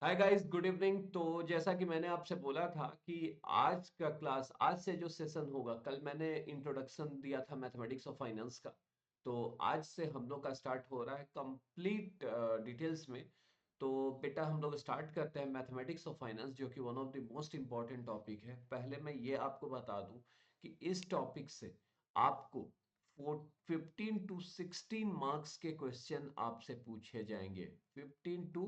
Hi guys, good evening. तो जैसा कि मैंने आपसे बोला था कि आज का क्लास, आज से जो सेशन होगा, कल मैंने इंट्रोडक्शन दिया था मैथमेटिक्स ऑफ फाइनेंस का। तो आज से हम लोग का स्टार्ट हो रहा है कंप्लीट डिटेल्स में। तो बेटा हम लोग स्टार्ट करते हैं मैथमेटिक्स ऑफ फाइनेंस, जो कि one of the most important topic है। पहले मैं ये आपको बता दूं कि इस टॉपिक से आपको 15 to 16 मार्क्स के क्वेश्चन आपसे पूछे जाएंगे। 15 to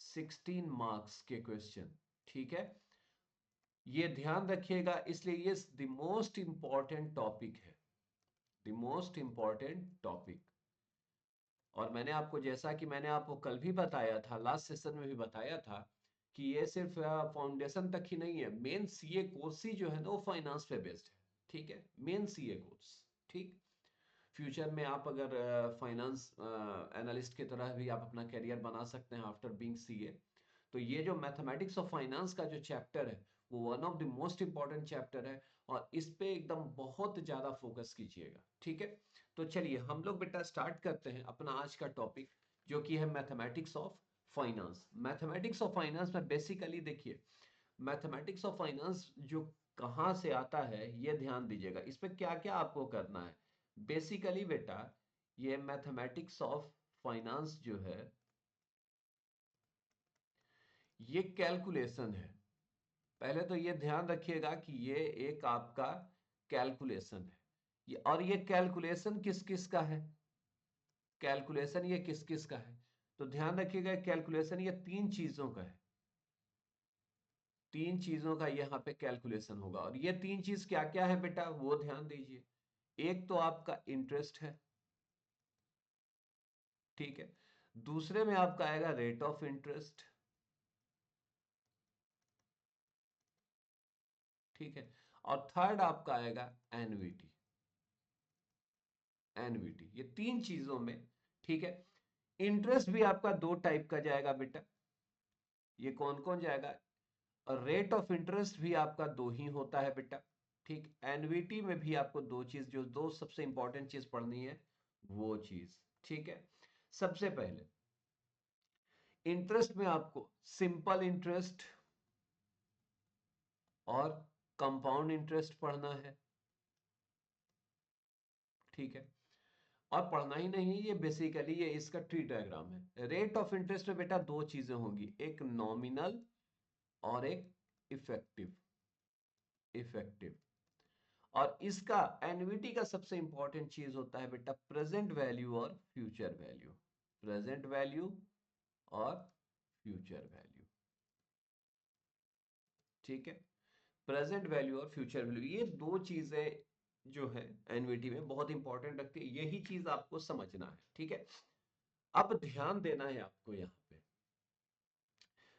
16 मार्क्स के क्वेश्चन, ठीक है। ये ध्यान रखिएगा, इसलिए ये द मोस्ट इंपॉर्टेंट टॉपिक है, द मोस्ट इंपॉर्टेंट टॉपिक। और मैंने आपको, जैसा कि मैंने आपको कल भी बताया था, लास्ट सेशन में भी बताया था कि ये सिर्फ फाउंडेशन तक ही नहीं है। मेन सीए कोर्स ही जो है ना वो फाइनेंस पे बेस्ड है, ठीक है। मेन सीए कोर्स, ठीक। फ्यूचर में आप अगर फाइनेंस एनालिस्ट की तरह भी आप अपना करियर बना सकते हैं आफ्टर बीइंग सीए। तो ये जो मैथमेटिक्स ऑफ फाइनेंस का जो चैप्टर है वो one of the most important chapter है। और इस पे एकदम बहुत ज्यादा फोकस कीजिएगा, ठीक है। तो चलिए हम लोग बेटा स्टार्ट करते हैं अपना आज का टॉपिक, जो कि है mathematics of finance. Mathematics of finance में बेसिकली देखिए, मैथमेटिक्स ऑफ फाइनेंस जो कहाँ से आता है ये ध्यान दीजिएगा। इस पे क्या क्या आपको करना है बेसिकली बेटा। ये मैथमेटिक्स ऑफ फाइनेंस जो है ये कैलकुलेशन है। पहले तो ये ध्यान रखिएगा कि ये एक आपका कैलकुलेशन है। और ये कैलकुलेशन किस किस का है, कैलकुलेशन ये किस किस का है। तो ध्यान रखिएगा, कैलकुलेशन ये तीन चीजों का है। तीन चीजों का यहाँ पे कैलकुलेशन होगा, और ये तीन चीज क्या क्या है बेटा वो ध्यान दीजिए। एक तो आपका इंटरेस्ट है, ठीक है। दूसरे में आपका आएगा रेट ऑफ इंटरेस्ट, ठीक है। और थर्ड आपका आएगा एनवीटी। एनवीटी, ये तीन चीजों में, ठीक है। इंटरेस्ट भी आपका दो टाइप का जाएगा बेटा। ये कौन कौन जाएगा? और रेट ऑफ इंटरेस्ट भी आपका दो ही होता है बेटा, ठीक। एनवीटी में भी आपको दो चीज, जो दो सबसे इंपॉर्टेंट चीज पढ़नी है वो चीज, ठीक है। सबसे पहले इंटरेस्ट में आपको सिंपल इंटरेस्ट और कंपाउंड इंटरेस्ट पढ़ना है, ठीक है। और पढ़ना ही नहीं, ये बेसिकली ये इसका ट्री डायग्राम है। रेट ऑफ इंटरेस्ट में बेटा दो चीजें होंगी, एक नॉमिनल और एक इफेक्टिव। इफेक्टिव। और इसका एनवीटी का सबसे इंपॉर्टेंट चीज होता है बेटा प्रेजेंट वैल्यू और फ्यूचर वैल्यू। प्रेजेंट वैल्यू और फ्यूचर वैल्यू, ठीक है। प्रेजेंट वैल्यू और फ्यूचर वैल्यू, ये दो चीजें जो है एनवीटी में बहुत इंपॉर्टेंट रखती है। यही चीज आपको समझना है, ठीक है। अब ध्यान देना है आपको यहाँ पे।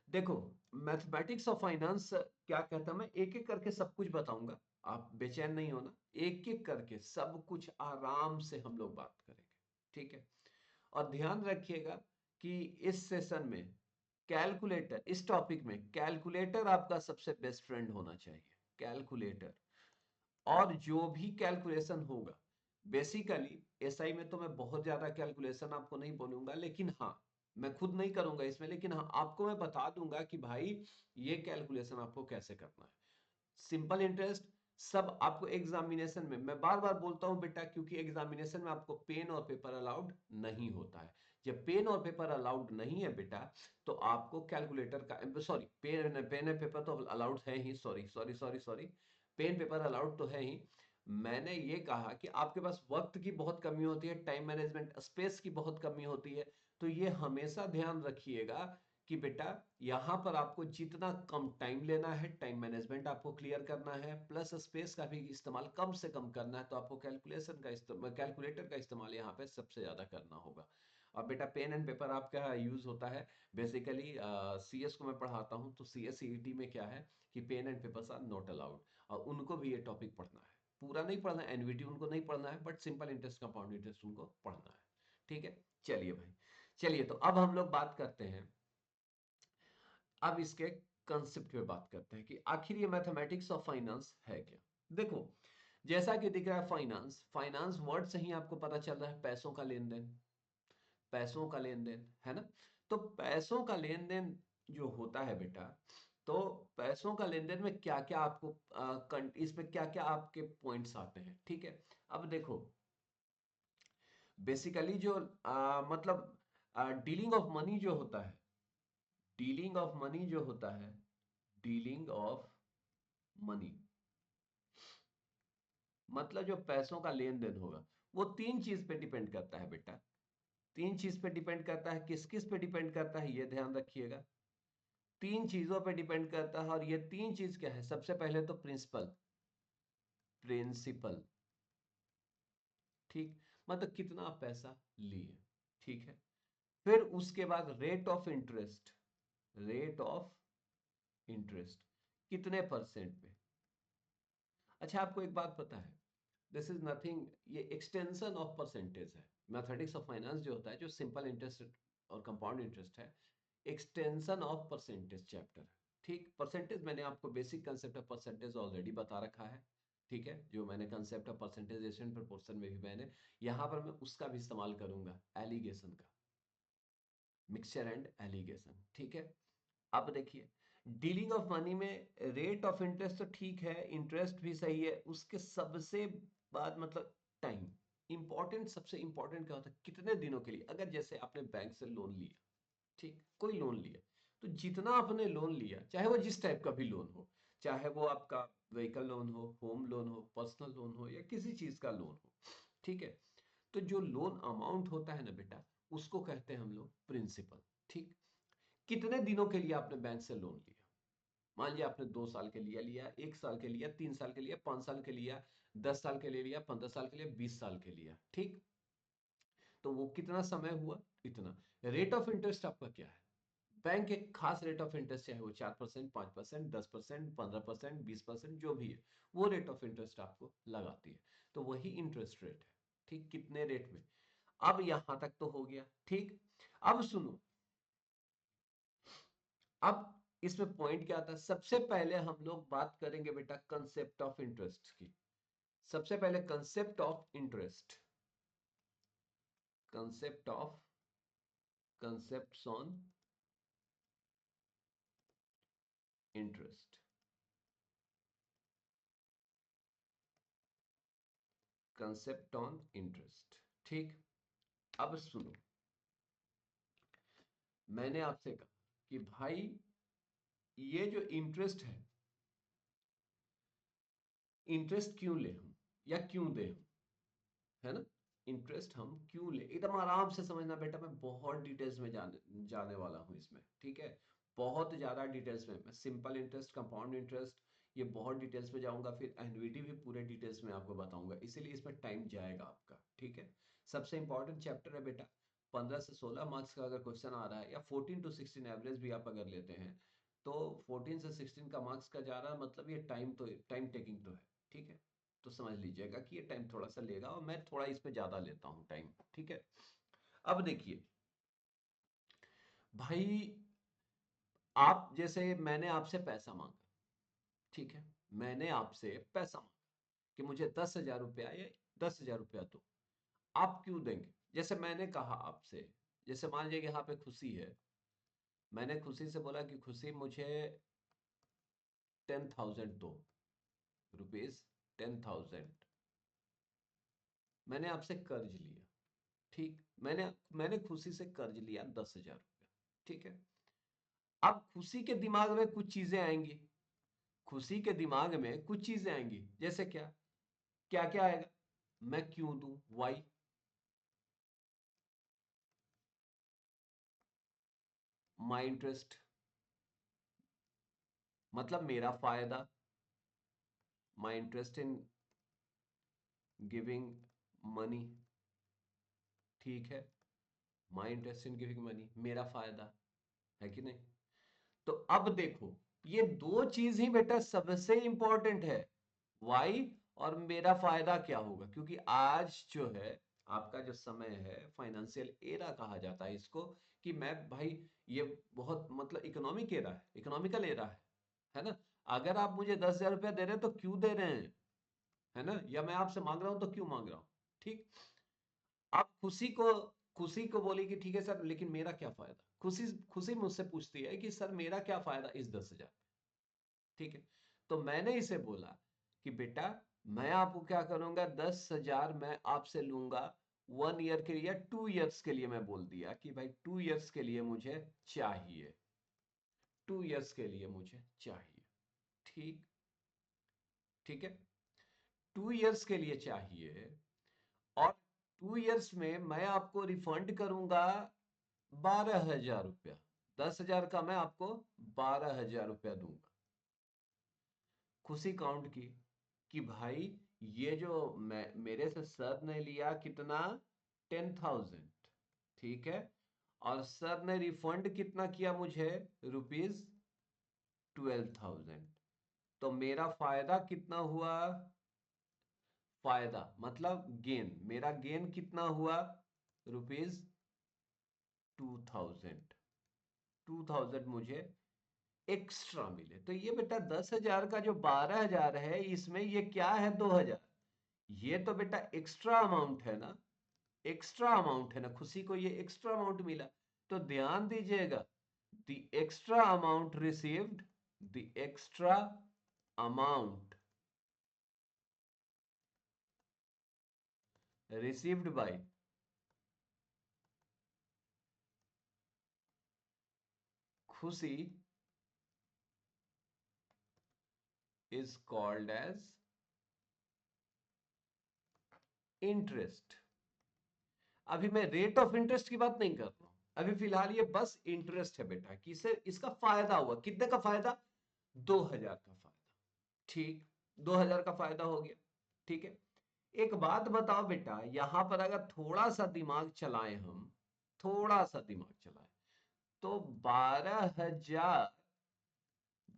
देखो, मैथमेटिक्स ऑफ फाइनेंस क्या कहता है, मैं एक एक करके सब कुछ बताऊंगा, आप बेचैन नहीं होना। एक एक करके सब कुछ आराम से हम लोग बात करेंगे, ठीक है। और ध्यान रखिएगा कि इस सेशन में कैलकुलेटर, इस टॉपिक में कैलकुलेटर आपका सबसे बेस्ट फ्रेंड होना चाहिए। कैलकुलेटर। और जो भी कैलकुलेशन होगा, बेसिकली एसआई में तो मैं बहुत ज्यादा कैलकुलेशन आपको नहीं बोलूंगा, लेकिन हाँ, मैं खुद नहीं करूंगा इसमें, लेकिन हाँ आपको मैं बता दूंगा कि भाई ये कैलकुलेशन आपको कैसे करना है। सिंपल इंटरेस्ट सब आपको एग्जामिनेशन में, मैं बार बार बोलता हूं बेटा, क्योंकि एग्जामिनेशन में आपको पेन और पेपर अलाउड नहीं होता है। जब पेन और पेपर अलाउड नहीं है बेटा, तो आपको कैलकुलेटर का, sorry, pen pen and paper तो अलाउड है ही, sorry sorry sorry sorry, pen paper allowed तो है ही। मैंने ये कहा कि आपके पास वक्त की बहुत कमी होती है, टाइम मैनेजमेंट, स्पेस की बहुत कमी होती है। तो ये हमेशा ध्यान रखिएगा कि बेटा यहाँ पर आपको जितना कम टाइम लेना है, टाइम मैनेजमेंट आपको क्लियर करना है, प्लस स्पेस का भी इस्तेमाल कम से कम करना है। तो आपको कैलकुलेशन का इस्तेमाल, कैलकुलेटर का इस्तेमाल यहाँ पे सबसे ज्यादा करना होगा। अब बेटा पेन एंड पेपर आपका यूज होता है बेसिकली, सीएस को मैं पढ़ाता हूँ, तो सीएस सीईटी में क्या है कि pen and papers are not allowed, और उनको भी ये टॉपिक पढ़ना है। पूरा नहीं पढ़ना है, एनवीटी उनको नहीं पढ़ना है, but simple interest, compound interest उनको पढ़ना है, ठीक है। चलिए भाई, चलिए तो अब हम लोग बात करते हैं, अब इसके कंसेप्ट पे बात करते हैं कि आखिर ये मैथमेटिक्स ऑफ फाइनेंस है क्या। देखो, जैसा कि दिख रहा है फाइनेंस, फाइनेंस वर्ड से ही आपको पता चल रहा है पैसों का लेन देन। पैसों का लेन देन है ना। तो पैसों का लेन देन जो होता है बेटा, तो पैसों का लेन देन में क्या क्या आपको इसमें क्या क्या आपके पॉइंट्स आते हैं, ठीक है। अब देखो, बेसिकली जो मतलब डीलिंग ऑफ मनी जो होता है, डीलिंग ऑफ मनी जो होता है, डीलिंग ऑफ मनी मतलब जो पैसों का लेन देन होगा, वो तीन चीज पे डिपेंड करता है बेटा। तीन चीज पे डिपेंड करता है। किस किस पे डिपेंड करता है, ये ध्यान रखिएगा। तीन चीजों पे डिपेंड करता है, और ये तीन चीज क्या है? सबसे पहले तो प्रिंसिपल, प्रिंसिपल, ठीक, मतलब कितना आप पैसा लिए, ठीक है। फिर उसके बाद rate of interest, rate of interest कितने परसेंट पे। अच्छा, आपको एक बात पता है, दिस इज नथिंग, ये एक्सटेंशन ऑफ परसेंटेज है। मैथमेटिक्स ऑफ फाइनेंस जो होता है, जो सिंपल इंटरेस्ट और कंपाउंड इंटरेस्ट है, एक्सटेंशन ऑफ परसेंटेज चैप्टर है, ठीक। परसेंटेज मैंने आपको basic concept of percentage already बता रखा है, ठीक है। जो मैंने कंसेप्ट ऑफ परसेंटेजेशन प्रोपोर्शन में भी मैंने, यहां पर मैं उसका भी इस्तेमाल करूंगा, एलिगेशन का, मिक्सचर एंड एलिगेशन, ठीक है। अब देखिए, डीलिंग ऑफ मनी में रेट ऑफ इंटरेस्ट तो ठीक है, इंटरेस्ट भी सही है, उसके सबसे बाद मतलब टाइम, इंपॉर्टेंट, सबसे इंपॉर्टेंट क्या होता है, कितने दिनों के लिए। अगर जैसे आपने बैंक से लोन लिया, ठीक, कोई लोन लिया, तो जितना आपने लोन लिया, चाहे वो जिस टाइप का भी लोन हो, चाहे वो आपका व्हीकल लोन हो, होम लोन हो, पर्सनल लोन हो, या किसी चीज का लोन हो, ठीक है। तो जो लोन अमाउंट होता है ना बेटा, उसको कहते हैं हम लोग प्रिंसिपल, ठीक। कितने दिनों के लिए आपने बैंक से लोन लिया, मान लिया आपने 2 साल के लिए लिया, 1 साल के लिया, 3 साल के लिया, 5 साल के लिया, 10 साल के लिए लिया, 15 साल के लिए, 20 साल के लिया, ठीक। तो वो कितना समय हुआ, इतना। रेट ऑफ इंटरेस्ट आपका क्या है? बैंक एक खास रेट ऑफ इंटरेस्ट, चाहे वो 4%, 5%, 10%, 15%, 20%, जो भी है, वो रेट ऑफ इंटरेस्ट आपको लगाती है। तो वही इंटरेस्ट रेट है, ठीक, कितने रेट में। अब यहां तक तो हो गया, ठीक। अब सुनो, अब इसमें पॉइंट क्या आता है, सबसे पहले हम लोग बात करेंगे बेटा कंसेप्ट ऑफ इंटरेस्ट की। सबसे पहले concept of interest, concept of, concept on interest, concept on interest, ठीक। अब सुनो, मैंने आपसे कहा कि भाई ये जो इंटरेस्ट इंटरेस्ट क्यों ले हम, या क्यों दे हम, है ना। इंटरेस्ट हम क्यों ले, एकदम आराम से समझना बेटा, मैं बहुत डिटेल्स में जाने जाने वाला हूं इसमें, ठीक है। बहुत ज्यादा डिटेल्स में, मैं सिंपल इंटरेस्ट, कंपाउंड इंटरेस्ट, ये बहुत डिटेल्स में जाऊंगा, फिर एन्युइटी भी पूरे डिटेल्स में आपको बताऊंगा, इसीलिए इसमें टाइम जाएगा आपका, ठीक है। सबसे इंपॉर्टेंट चैप्टर है बेटा। 15 से 16 मार्क्स का अगर क्वेश्चन आ रहा है, या 14 to 16 एवरेज भी आप अगर लेते हैं, तो 14 से 16 का मार्क्स का जा रहा है, मतलब ये टाइम तो, टाइम टेकिंग तो है, ठीक है। तो समझ लीजिएगा कि ये टाइम थोड़ा सा लेगा, और मैं थोड़ा इसमें ज्यादा लेता हूं टाइम, ठीक है। अब देखिए भाई, आप जैसे, मैंने आपसे पैसा मांगा, ठीक है, मैंने आपसे पैसा मांगा कि मुझे 10,000 रुपया, या 10,000 रुपया दो। आप क्यों देंगे? जैसे मैंने कहा आपसे, जैसे मान लीजिए यहाँ पे खुशी है, मैंने खुशी से बोला कि खुशी मुझे 10,000 दो, रुपीज 10,000, मैंने आपसे कर्ज लिया, ठीक। मैंने खुशी से कर्ज लिया 10,000 रुपया, ठीक है। अब खुशी के दिमाग में कुछ चीजें आएंगी, खुशी के दिमाग में कुछ चीजें आएंगी, जैसे क्या, क्या क्या आएगा, मैं क्यों दूं, वाई, माई इंटरेस्ट, मतलब मेरा फायदा, my interest in giving money, ठीक है। My interest in giving money, मेरा फायदा, है कि नहीं। तो अब देखो, ये दो चीज ही बेटा सबसे इंपॉर्टेंट है, वाई और मेरा फायदा क्या होगा, क्योंकि आज जो है आपका जो समय है, फाइनेंशियल एरा कहा जाता है इसको, कि मैं भाई, ये बहुत मतलब इकोनॉमिक एरा है, इकोनॉमिकल एरा है ना। अगर आप मुझे 10,000 रुपया दे रहे हैं तो क्यों दे रहे हैं, है ना, या मैं आपसे मांग रहा हूं तो क्यों मांग रहा हूं, ठीक। आप खुशी को, खुशी को बोली कि ठीक है सर, लेकिन मेरा क्या फायदा। खुशी खुशी मुझसे पूछती है कि सर मेरा क्या फायदा इस 10,000। ठीक है, तो मैंने इसे बोला कि बेटा मैं आपको क्या करूंगा, 10,000 मैं आपसे लूंगा 1 ईयर के लिए या 2 ईयर्स के लिए। मैं बोल दिया कि भाई 2 ईयर्स के लिए मुझे चाहिए, 2 ईयर्स के लिए मुझे चाहिए। ठीक, ठीक है, 2 ईयर्स के लिए चाहिए। और 2 ईयर्स में मैं आपको रिफंड करूंगा 12,000 रुपया। 10,000 का मैं आपको 12,000 रुपया दूंगा। खुशी काउंट की कि भाई ये जो मैं मेरे से सर ने लिया कितना, 10,000। ठीक है, और सर ने रिफंड कितना किया मुझे, ₹12,000। तो मेरा फायदा कितना हुआ, फायदा मतलब गेन, मेरा गेन कितना हुआ, ₹2,000। 2,000 मुझे एक्स्ट्रा मिले। तो ये बेटा 10,000 का जो 12,000 है, इसमें ये क्या है, 2,000। ये तो बेटा एक्स्ट्रा अमाउंट है ना, एक्स्ट्रा अमाउंट है ना, खुशी को ये एक्स्ट्रा अमाउंट मिला। तो ध्यान दीजिएगा, the extra amount received, the extra amount received by खुशी इज कॉल्ड एज इंटरेस्ट। अभी मैं रेट ऑफ इंटरेस्ट की बात नहीं कर रहा हूं, अभी फिलहाल ये बस इंटरेस्ट है बेटा, कि इसे इसका फायदा हुआ, कितने का फायदा, 2,000 का फायदा। ठीक, 2,000 का फायदा हो गया। ठीक है, एक बात बताओ बेटा, यहां पर अगर थोड़ा सा दिमाग चलाएं हम, थोड़ा सा दिमाग चलाएं, तो 12,000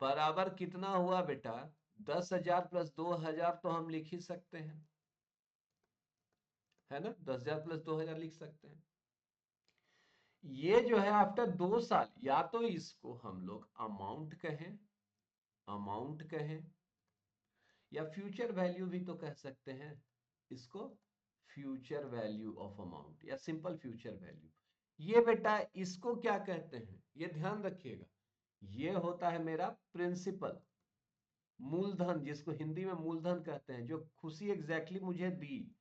बराबर कितना हुआ बेटा, 10,000 प्लस 2,000 तो हम लिख ही सकते हैं, है ना, 10,000 प्लस 2,000 लिख सकते हैं। ये जो है आफ्टर 2 साल, या तो इसको हम लोग अमाउंट कहें, अमाउंट कहें, या फ्यूचर वैल्यू भी तो कह सकते हैं इसको, फ्यूचर वैल्यू ऑफ अमाउंट या सिंपल फ्यूचर वैल्यू। ये बेटा इसको क्या कहते हैं, ये ध्यान रखिएगा, ये होता है मेरा प्रिंसिपल, मूलधन, जिसको हिंदी में मूलधन कहते हैं, जो खुशी एग्जैक्टली मुझे दी।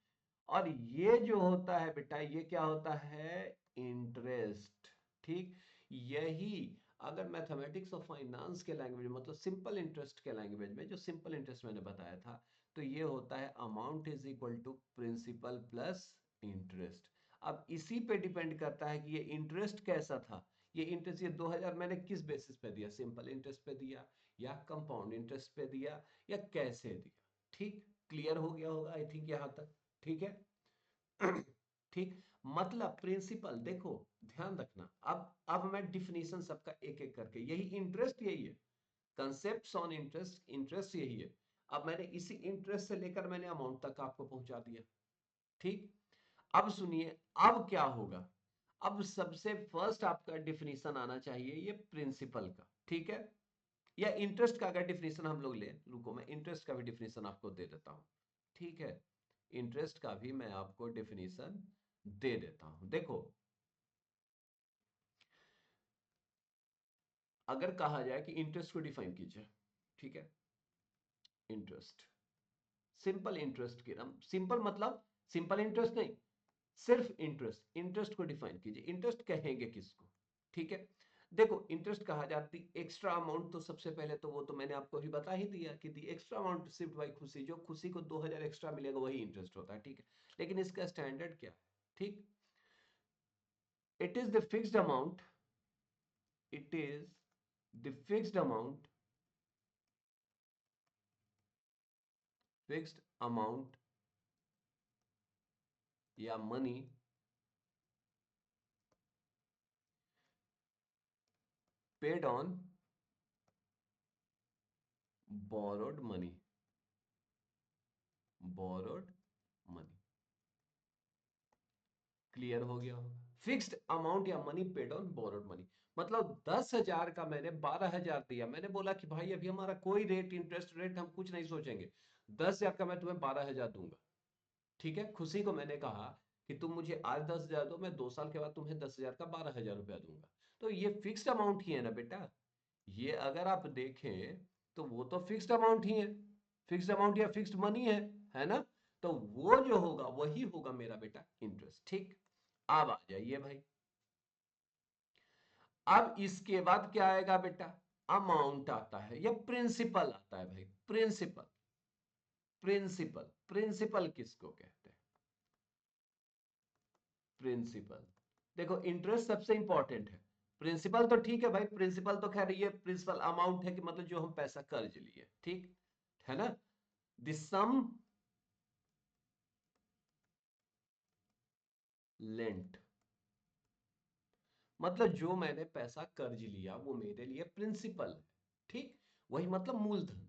और ये जो होता है बेटा, ये क्या होता है, इंटरेस्ट। ठीक, यही अगर मैथमेटिक्स और फाइनेंस के लैंग्वेज में, मतलब सिंपल इंटरेस्ट के लैंग्वेज में, जो सिंपल इंटरेस्ट मैंने बताया था, तो ये होता है amount is equal to principal plus interest. अब इसी पे डिपेंड करता है कि ये इंटरेस्ट कैसा था। ये इंटरेस्ट, ये 2,000 मैंने किस बेसिस पे दिया, सिंपल इंटरेस्ट पे दिया या कंपाउंड इंटरेस्ट पे दिया या कैसे दिया। ठीक, क्लियर हो गया होगा आई थिंक यहां तक। ठीक है ठीक, मतलब प्रिंसिपल देखो, ध्यान रखना, अब मैं डिफिनीशन सबका एक एक करके, यही इंटरेस्ट यही है, कंसेप्ट ऑन इंटरेस्ट, इंटरेस्ट यही है। अब मैंने इसी इंटरेस्ट से लेकर मैंने अमाउंट तक आपको पहुंचा दिया। ठीक, अब सुनिए, अब क्या होगा, अब सबसे फर्स्ट आपका डिफिनीशन आना चाहिए ये प्रिंसिपल का। ठीक है, या इंटरेस्ट का अगर डिफिनीशन हम लोग ले, रुको मैं इंटरेस्ट का भी डिफिनीशन आपको दे देता हूं। ठीक है, इंटरेस्ट का भी मैं आपको डिफिनीशन दे देता हूं। देखो, अगर कहा जाए कि इंटरेस्ट को डिफाइन कीजिए, ठीक है, इंटरेस्ट, सिंपल इंटरेस्ट की नाम, सिंपल मतलब सिंपल इंटरेस्ट नहीं, सिर्फ इंटरेस्ट, इंटरेस्ट को डिफाइन कीजिए, इंटरेस्ट कहेंगे किसको। ठीक है, देखो इंटरेस्ट कहा जाती एक्स्ट्रा अमाउंट, तो सबसे पहले तो वो तो मैंने आपको अभी बता ही दिया कि दी एक्स्ट्रा अमाउंट सिर्फ बाई खुशी, जो खुशी को 2,000 एक्स्ट्रा मिलेगा वही इंटरेस्ट होता है। ठीक है, लेकिन इसका स्टैंडर्ड क्या है, ठीक, it is the fixed amount, it is the fixed amount या money paid on borrowed money, borrowed money। Clear हो गया होगा, फिक्स्ड अमाउंट या money paid on borrowed money, मतलब 10,000 का मैंने 12,000 दिया, मैंने बोला कि भाई अभी हमारा कोई रेट, इंटरेस्ट रेट हम कुछ नहीं सोचेंगे, 10,000 का मैं तुम्हें 12,000 दूंगा। ठीक है, खुशी को मैंने कहा कि तुम मुझे आज 10,000 दो, मैं 2 साल के बाद तुम्हें 10,000 का 12,000 रुपया दूंगा। तो ये फिक्स्ड अमाउंट ही है ना बेटा, ये अगर आप देखें तो वो तो फिक्स्ड अमाउंट ही है, फिक्स्ड अमाउंट या फिक्स्ड मनी है ना। तो वो जो होगा वही होगा मेरा बेटा इंटरेस्ट। ठीक, अब आ जाइए भाई, अब इसके बाद क्या आएगा बेटा, अमाउंट आता है या प्रिंसिपल आता है भाई, प्रिंसिपल। प्रिंसिपल, प्रिंसिपल किसको कहते हैं, प्रिंसिपल। देखो इंटरेस्ट सबसे इंपॉर्टेंट है, प्रिंसिपल तो ठीक है भाई, प्रिंसिपल तो खैर ये प्रिंसिपल अमाउंट है कि मतलब जो हम पैसा कर्ज लिए, ठीक है ना। द सम लेंट, मतलब जो मैंने पैसा कर्ज लिया वो मेरे लिए प्रिंसिपल है, ठीक, वही मतलब मूलधन।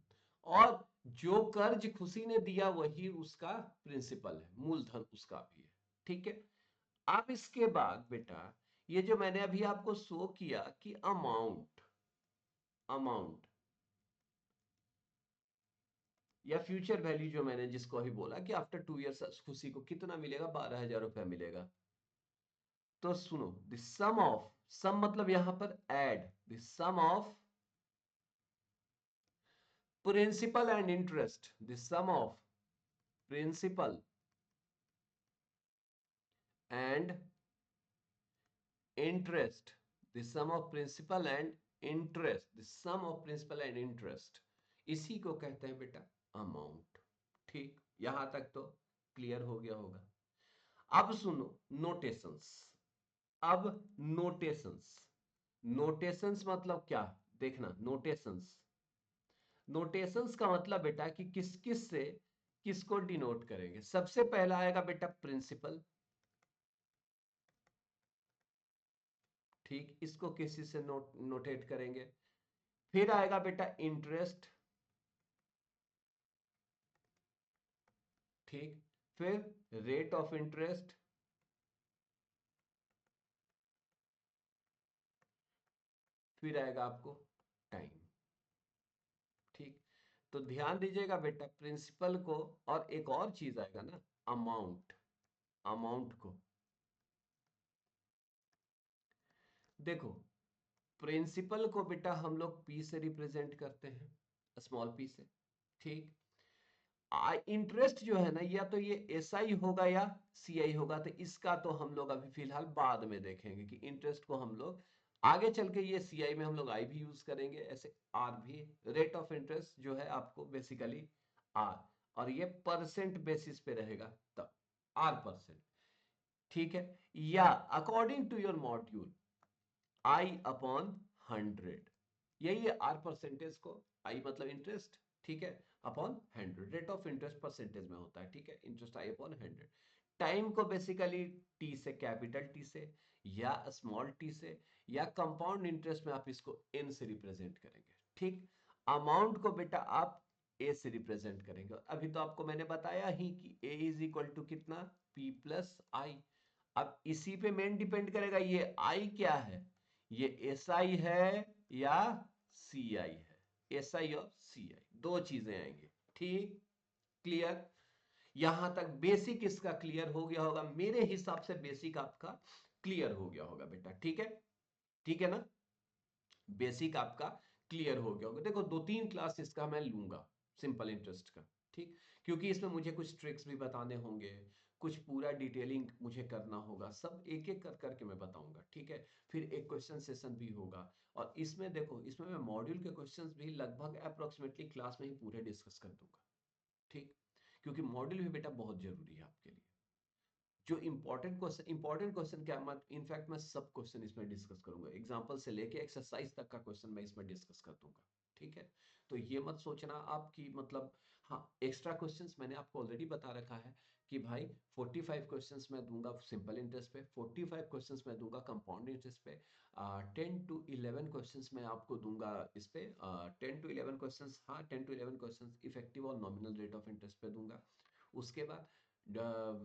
और जो कर्ज खुशी ने दिया वही उसका प्रिंसिपल है, मूलधन उसका भी है, ठीक है। अब इसके बाद बेटा ये जो मैंने अभी आपको शो किया कि अमाउंट, अमाउंट या फ्यूचर वैल्यू जो मैंने जिसको अभी बोला कि आफ्टर 2 इयर्स खुशी को कितना मिलेगा, 12,000 रुपया मिलेगा। तो सुनो, द सम ऑफ, सम मतलब यहां पर add, the sum of principal and interest, the sum of principal and interest, the sum of principal and interest, the sum of principal and interest, इसी को कहते हैं बेटा अमाउंट। ठीक, यहां तक तो क्लियर हो गया होगा। अब सुनो नोटेशंस, अब नोटेशंस, नोटेशंस मतलब क्या, देखना नोटेशंस, नोटेशंस का मतलब बेटा कि किस किस से किसको डिनोट करेंगे। सबसे पहला आएगा बेटा प्रिंसिपल, ठीक, इसको किसी से नोटेट करेंगे। फिर आएगा बेटा इंटरेस्ट, ठीक, फिर रेट ऑफ इंटरेस्ट, फिर आएगा आपको टाइम, ठीक। तो ध्यान दीजिएगा बेटा प्रिंसिपल को, और एक और चीज आएगा ना अमाउंट, अमाउंट को देखो, प्रिंसिपल को बेटा हम लोग पी से रिप्रेजेंट करते हैं, स्मॉल पी से, ठीक। इंटरेस्ट जो है ना या तो ये एस आई होगा या सी आई होगा, तो इसका तो हम लोग अभी फिलहाल बाद में देखेंगे कि इंटरेस्ट को हम लोग आगे चल के ये सी आई में हम लोग आई भी यूज करेंगे, ऐसे आर भी। रेट ऑफ इंटरेस्ट जो है आपको बेसिकली आर, और ये परसेंट बेसिस पे रहेगा तब आर परसेंट, ठीक है। या according to your module I upon 100, यही है आर परसेंटेज को, आई मतलब इंटरेस्ट, ठीक है, upon 100, rate of interest percentage में होता है, ठीक है, इंटरेस्ट आई अपॉन 100। टाइम को बेसिकली टी से, कैपिटल टी से या स्मॉल टी से, या कंपाउंड इंटरेस्ट में आप इसको एन से रिप्रेजेंट करेंगे, ठीक। अमाउंट को बेटा आप ए से रिप्रेजेंट करेंगे, अभी तो आपको मैंने बताया ही कि ए इज इक्वल टू कितना, पी प्लस आई। अब इसी पे मेन डिपेंड करेगा ये आई क्या है, ये एस आई है या सी आई है, एस आई और सी आई दो चीजें आएंगी, ठीक, क्लियर। यहां तक बेसिक इसका क्लियर हो गया होगा, मेरे हिसाब से बेसिक आपका क्लियर हो गया होगा बेटा, ठीक है, ठीक है ना, बेसिक आपका क्लियर हो गया होगा। देखो 2-3 क्लास इसका मैं लूंगा, सिंपल इंटरेस्ट का, ठीक, क्योंकि इसमें मुझे कुछ ट्रिक्स भी बताने होंगे, कुछ पूरा डिटेलिंग मुझे करना होगा, सब एक एक कर करके मैं बताऊंगा, ठीक है। फिर एक क्वेश्चन सेशन भी होगा, और इसमें देखो इसमें मैं मॉड्यूल के क्वेश्चंस भी लगभग अप्रोक्सीमेटली क्लास में ही पूरे डिस्कस कर दूंगा, ठीक, क्योंकि मॉड्यूल भी बेटा बहुत जरूरी है आपके लिए। जो इंपॉर्टेंट क्वेश्चन क्या, मैं इनफैक्ट मैं सब क्वेश्चन इसमें डिस्कस करूंगा, एग्जांपल से लेके एक्सरसाइज तक का क्वेश्चन मैं इसमें डिस्कस कर दूंगा, ठीक है। तो ये मत सोचना आपकी मतलब, हाँ एक्स्ट्रा क्वेश्चंस मैंने आपको ऑलरेडी बता रखा है कि भाई 45 क्वेश्चंस मैं दूंगा सिंपल इंटरेस्ट पे, 45 क्वेश्चंस मैं दूंगा कंपाउंड इंटरेस्ट पे, 10 to 11 क्वेश्चंस मैं आपको दूंगा इस पे, 10 to 11 क्वेश्चंस, हाँ 10 to 11 क्वेश्चंस इफेक्टिव और नॉमिनल रेट ऑफ इंटरेस्ट पे दूंगा। उसके बाद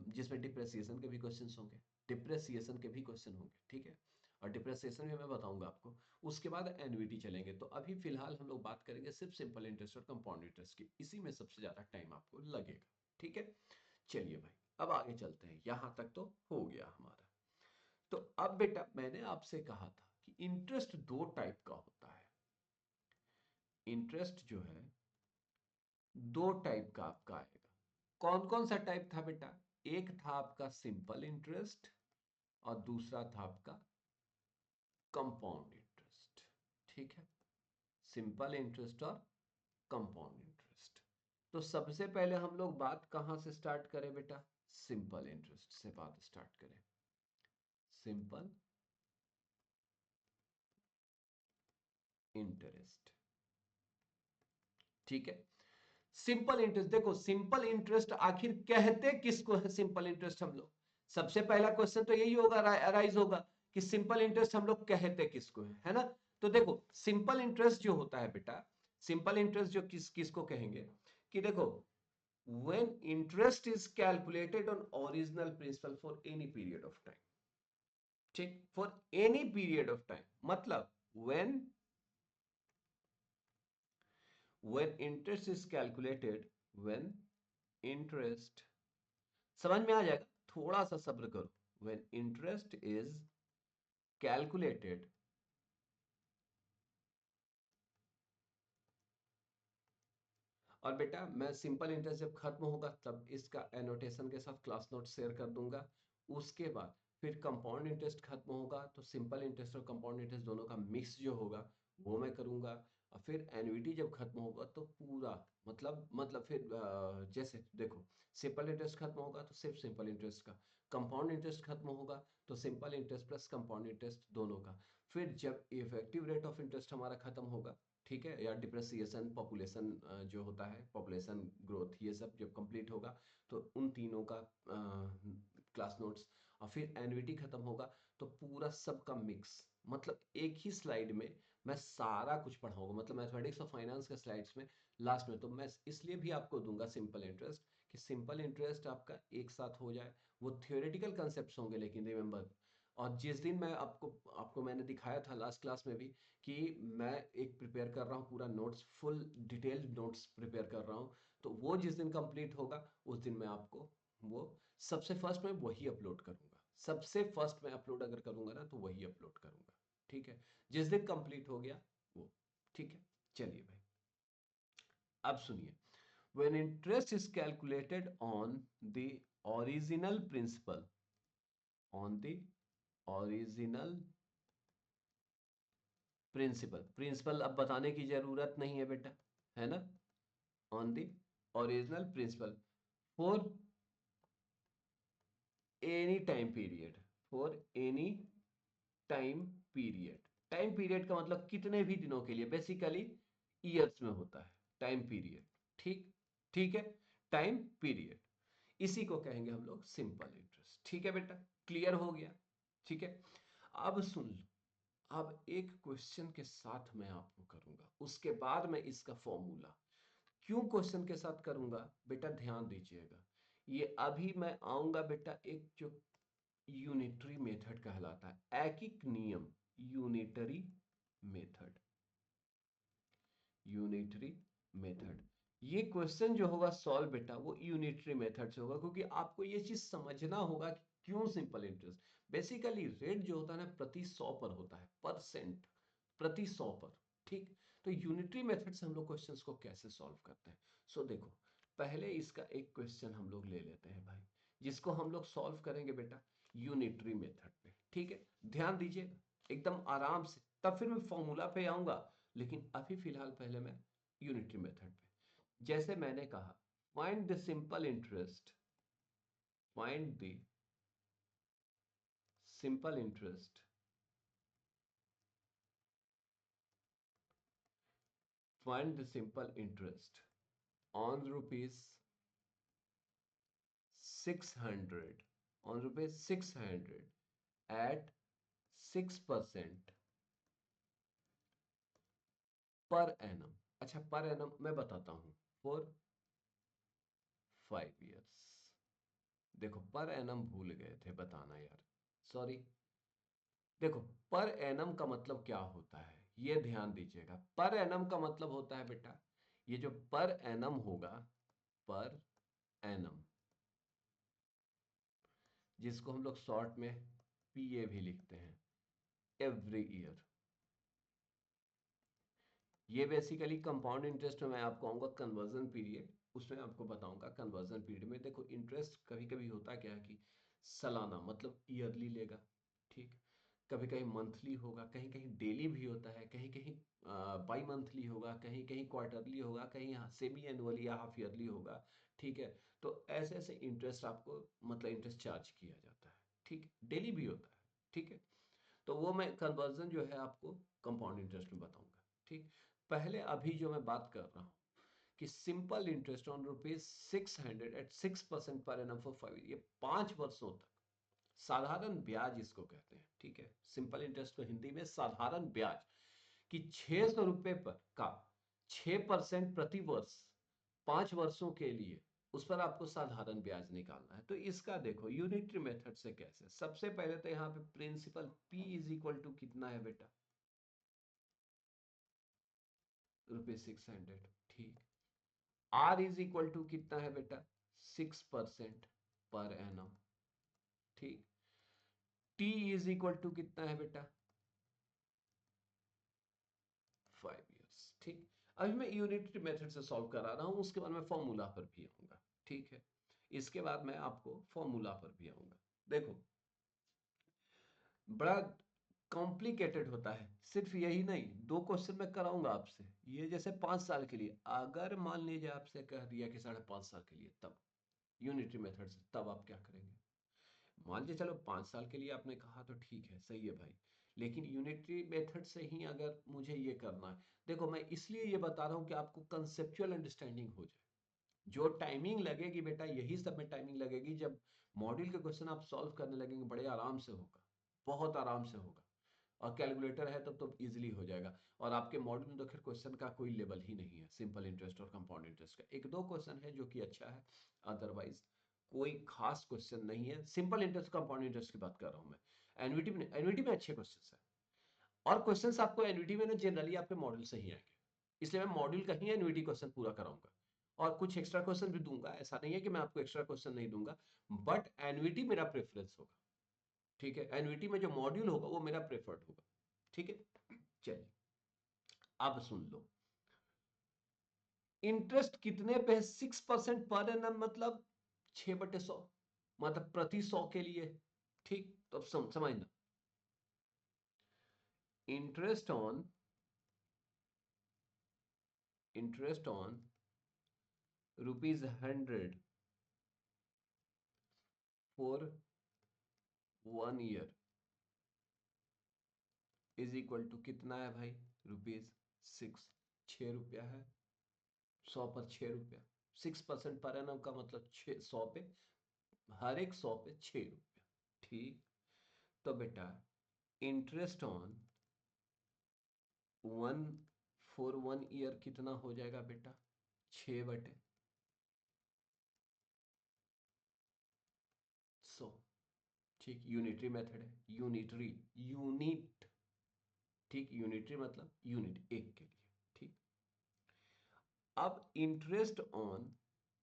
जिसमें डिप्रेसिएशन के भी क्वेश्चंस होंगे, डिप्रेसिएशन के भी क्वेश्चन होंगे, ठीक है, और डिप्रेसिएशन भी मैं बताऊंगा आपको। उसके बाद एनवीटी चलेंगे, तो अभी फिलहाल हम लोग बात करेंगे सिर्फ सिंपल इंटरेस्ट और कंपाउंड इंटरेस्ट की, इसी में सबसे ज्यादा टाइम आपको लगेगा, ठीक है। चलिए भाई, अब आगे चलते हैं, यहां तक तो हो गया हमारा। तो अब बेटा मैंने आपसे कहा था कि इंटरेस्ट दो टाइप का होता है। इंटरेस्ट जो है दो टाइप का आपका आएगा। कौन कौन सा टाइप था बेटा? एक था आपका सिंपल इंटरेस्ट और दूसरा था आपका कंपाउंड इंटरेस्ट। ठीक है, सिंपल इंटरेस्ट और कंपाउंड इंटरेस्ट। तो सबसे पहले हम लोग बात कहां से स्टार्ट करें बेटा? सिंपल इंटरेस्ट से बात स्टार्ट करें। सिंपल इंटरेस्ट, ठीक है। सिंपल इंटरेस्ट, देखो सिंपल इंटरेस्ट आखिर कहते किसको है? सिंपल इंटरेस्ट हम लोग, सबसे पहला क्वेश्चन तो यही होगा, अराइज होगा कि सिंपल इंटरेस्ट हम लोग कहते किसको है ना? तो देखो सिंपल इंटरेस्ट जो होता है बेटा, सिंपल इंटरेस्ट जो किसको कहेंगे कि देखो, when interest is calculated on original principal for any period of time, ठीक, for any period of time, मतलब when interest is calculated, when interest, समझ में आ जाएगा, थोड़ा सा सब्र करो। when interest is calculated और बेटा मैं सिंपल इंटरेस्ट जब खत्म होगा तब इसका एनोटेशन के साथ क्लास नोट शेयर कर दूंगा। उसके बाद फिर कंपाउंड इंटरेस्ट खत्म होगा तो सिंपल इंटरेस्ट और कंपाउंड इंटरेस्ट दोनों का मिक्स जो होगा वो मैं करूंगा। और फिर एन्युइटी जब खत्म होगा तो पूरा मतलब फिर जैसे देखो, सिंपल इंटरेस्ट खत्म होगा तो सिर्फ सिंपल इंटरेस्ट का, कंपाउंड इंटरेस्ट खत्म होगा तो simple interest plus compound interest दोनों का। फिर जब इफेक्टिव रेट ऑफ इंटरेस्ट हमारा खत्म होगा, ठीक है, या डिप्रेसिएशन, पॉपुलेशन जो होता है, पॉपुलेशन ग्रोथ, ये सब जब कंप्लीट होगा तो उन तीनों का क्लास नोट्स। और फिर एन्युइटी खत्म होगा तो पूरा सबका मिक्स, मतलब एक ही स्लाइड में मैं सारा कुछ पढ़ाऊंगा, मतलब मैथमेटिक्स और फाइनेंस के स्लाइड्स में लास्ट में। तो मैं इसलिए भी आपको दूंगा सिंपल इंटरेस्ट कि सिंपल इंटरेस्ट आपका एक साथ हो जाए। वो थियोरेटिकल कंसेप्ट होंगे लेकिन रिमेंबर, और जिस दिन मैं आपको आपको मैंने दिखाया था लास्ट क्लास में भी कि मैं एक प्रिपेयर कर रहा हूँ पूरा notes, full detailed notes prepare कर रहा हूँ, तो वो जिस दिन कंप्लीट होगा उस दिन मैं आपको वो सबसे फर्स्ट में वही अपलोड करूंगा। सबसे फर्स्ट में अपलोड अगर करूंगा ना तो वही अपलोड करूंगा, ठीक है, जिस दिन कंप्लीट हो गया वो। ठीक है, चलिए भाई अब सुनिए। when interest is calculated on the original principle, on the original principal अब बताने की जरूरत नहीं है बेटा, है ना, on the original principal for any time period, for any time period. Time period का मतलब कितने भी दिनों के लिए, बेसिकली ईयर्स में होता है टाइम पीरियड। ठीक, ठीक है, टाइम पीरियड, इसी को कहेंगे हम लोग सिंपल इंटरेस्ट। ठीक है बेटा, क्लियर हो गया? ठीक है, अब सुन लो, अब एक क्वेश्चन के साथ मैं आपको करूंगा, उसके बाद मैं इसका फॉर्मूला। क्यों क्वेश्चन के साथ करूंगा बेटा, ध्यान दीजिएगा। ये अभी मैं आऊंगा बेटा एक जो यूनिटरी मेथड कहलाता है, एकिक नियम, यूनिटरी मेथड, यूनिटरी मेथड। ये क्वेश्चन जो होगा सॉल्व बेटा वो यूनिटरी मेथड से होगा, क्योंकि आपको ये चीज समझना होगा कि क्यों सिंपल इंटरेस्ट। बेसिकली रेट जो होता है ना प्रति 100 पर होता है, परसेंट, प्रति 100 पर। ठीक, तो यूनिटरी मेथड से हम लोग क्वेश्चंस को कैसे सॉल्व करते हैं? सो देखो, पहले इसका एक क्वेश्चन हम लोग ले लेते हैं भाई, जिसको हम लोग सॉल्व करेंगे बेटा यूनिटरी मेथड पे। ठीक है, ध्यान दीजिए एकदम आराम से, तब फिर मैं फॉर्मूला पे आऊंगा, लेकिन अभी फिलहाल पहले मैं यूनिटरी मेथड पे। जैसे मैंने कहा, find the simple interest, find the simple interest, find the simple interest on rupees 600, on rupees 600 at 6% per annum. अच्छा, पर एनम मैं बताता हूं, फॉर 5 years। देखो पर एनम भूल गए थे बताना यार, सॉरी। देखो पर एनम का मतलब क्या होता है ये ध्यान दीजिएगा। पर एनम का मतलब होता है बेटा, ये जो पर एनम होगा, पर एनम, जिसको हम लोग शॉर्ट में पीए भी लिखते हैं, एवरी ईयर। ये बेसिकली कंपाउंड इंटरेस्ट में मैं आपको आऊंगा कन्वर्जन पीरियड, उसमें आपको बताऊंगा कन्वर्जन पीरियड में। देखो इंटरेस्ट कभी कभी होता क्या है कि सालाना मतलब ईयरली लेगा, ठीक, कभी कहीं मंथली होगा, कहीं कहीं डेली भी होता है, कहीं कहीं बाई मंथली होगा, कहीं कहीं क्वार्टरली होगा, कहीं सेमी एनुअली या हाफ ईयरली होगा, ठीक है। तो ऐसे ऐसे इंटरेस्ट आपको मतलब इंटरेस्ट चार्ज किया जाता है, ठीक, डेली भी होता है, ठीक है। तो वो मैं कन्वर्जन जो है आपको कंपाउंड इंटरेस्ट में बताऊंगा, ठीक। पहले अभी जो मैं बात कर रहा हूँ कि simple interest on ₹600 eight 6% per annum for 5 year, ये 5 वर्षों तक साधारण ब्याज इसको कहते हैं, ठीक है। सिंपल इंटरेस्ट को हिंदी में साधारण ब्याज, कि 600 रुपए पर का 6% प्रति वर्ष 5 वर्षों के लिए, उस पर आपको साधारण ब्याज निकालना है। तो इसका देखो यूनिटरी मेथड से कैसे, सबसे पहले तो यहाँ पे principal P is equal to कितना है बेटा, ₹600, ठीक। R इज इक्वल टू कितना है बेटा, 6% पर एनम, ठीक। T इज इक्वल टू कितना है बेटा, 5 years, ठीक। अभी मैं यूनिटरी मेथड से सॉल्व करा रहा हूं, उसके बाद मैं फॉर्मूला पर भी आऊंगा, ठीक है। इसके बाद मैं आपको फॉर्मूला पर भी आऊंगा। देखो बड़ा कॉम्प्लिकेटेड होता है, सिर्फ यही नहीं, 2 क्वेश्चन मैं कराऊंगा आपसे, ये जैसे 5 साल के लिए, अगर मान लीजिए आपसे कह दिया कि 5.5 साल के लिए, तब यूनिटरी मेथड से, तब आप क्या करेंगे। मान लीजिए चलो 5 साल के लिए आपने कहा तो ठीक है, सही है भाई, लेकिन यूनिटरी मेथड से ही अगर मुझे ये करना है, देखो मैं इसलिए ये बता रहा हूँ कि आपको कंसेप्चुअल अंडरस्टैंडिंग हो जाए। जो टाइमिंग लगेगी बेटा, यही सब में टाइमिंग लगेगी, जब मॉड्यूल के क्वेश्चन आप सॉल्व करने लगेंगे बड़े आराम से होगा, बहुत आराम से होगा, और कैलकुलेटर है तब तो इजीली हो जाएगा। और आपके मॉड्यूल में तो खैर क्वेश्चन का कोई लेवल ही नहीं है, सिंपल इंटरेस्ट और कंपाउंड इंटरेस्ट का 1-2 क्वेश्चन है जो कि अच्छा है, अदरवाइज कोई खास क्वेश्चन नहीं है। सिंपल इंटरेस्ट कंपाउंड इंटरेस्ट की बात कर रहा हूं मैं, एनवीटी में अच्छे क्वेश्चन है, और क्वेश्चंस आपको एनवीटी में ना जनरली आपके मॉड्यूल से ही आएंगे, इसलिए मैं मॉड्यूल का ही एनवीटी क्वेश्चन पूरा कराऊंगा, और कुछ एक्स्ट्रा क्वेश्चन भी दूंगा, ऐसा नहीं है कि मैं आपको एक्स्ट्रा क्वेश्चन नहीं दूंगा, बट एनवीटी मेरा प्रेफरेंस होगा, ठीक है। एनवीटी में जो मॉड्यूल होगा वो मेरा प्रेफर्ड होगा, ठीक है। चलिए अब सुन लो, इंटरेस्ट कितने पे है, 6% पर एनम, मतलब 6/100, मतलब प्रति 100 के लिए, ठीक। तो अब समझना, interest on ₹100 for 1 year is equal to कितना है भाई, ₹6, 6 रुपया है, 100 पर 6 रुपया, 6% पर एनम का मतलब 100 पे, हर एक 100 पे 6 रुपया, ठीक। तो बेटा इंटरेस्ट ऑन 1 ईयर कितना हो जाएगा बेटा, 6/100, ठीक। यूनिटरी मेथड है, यूनिट, ठीक, यूनिटरी मतलब यूनिट, एक के लिए, ठीक। अब interest on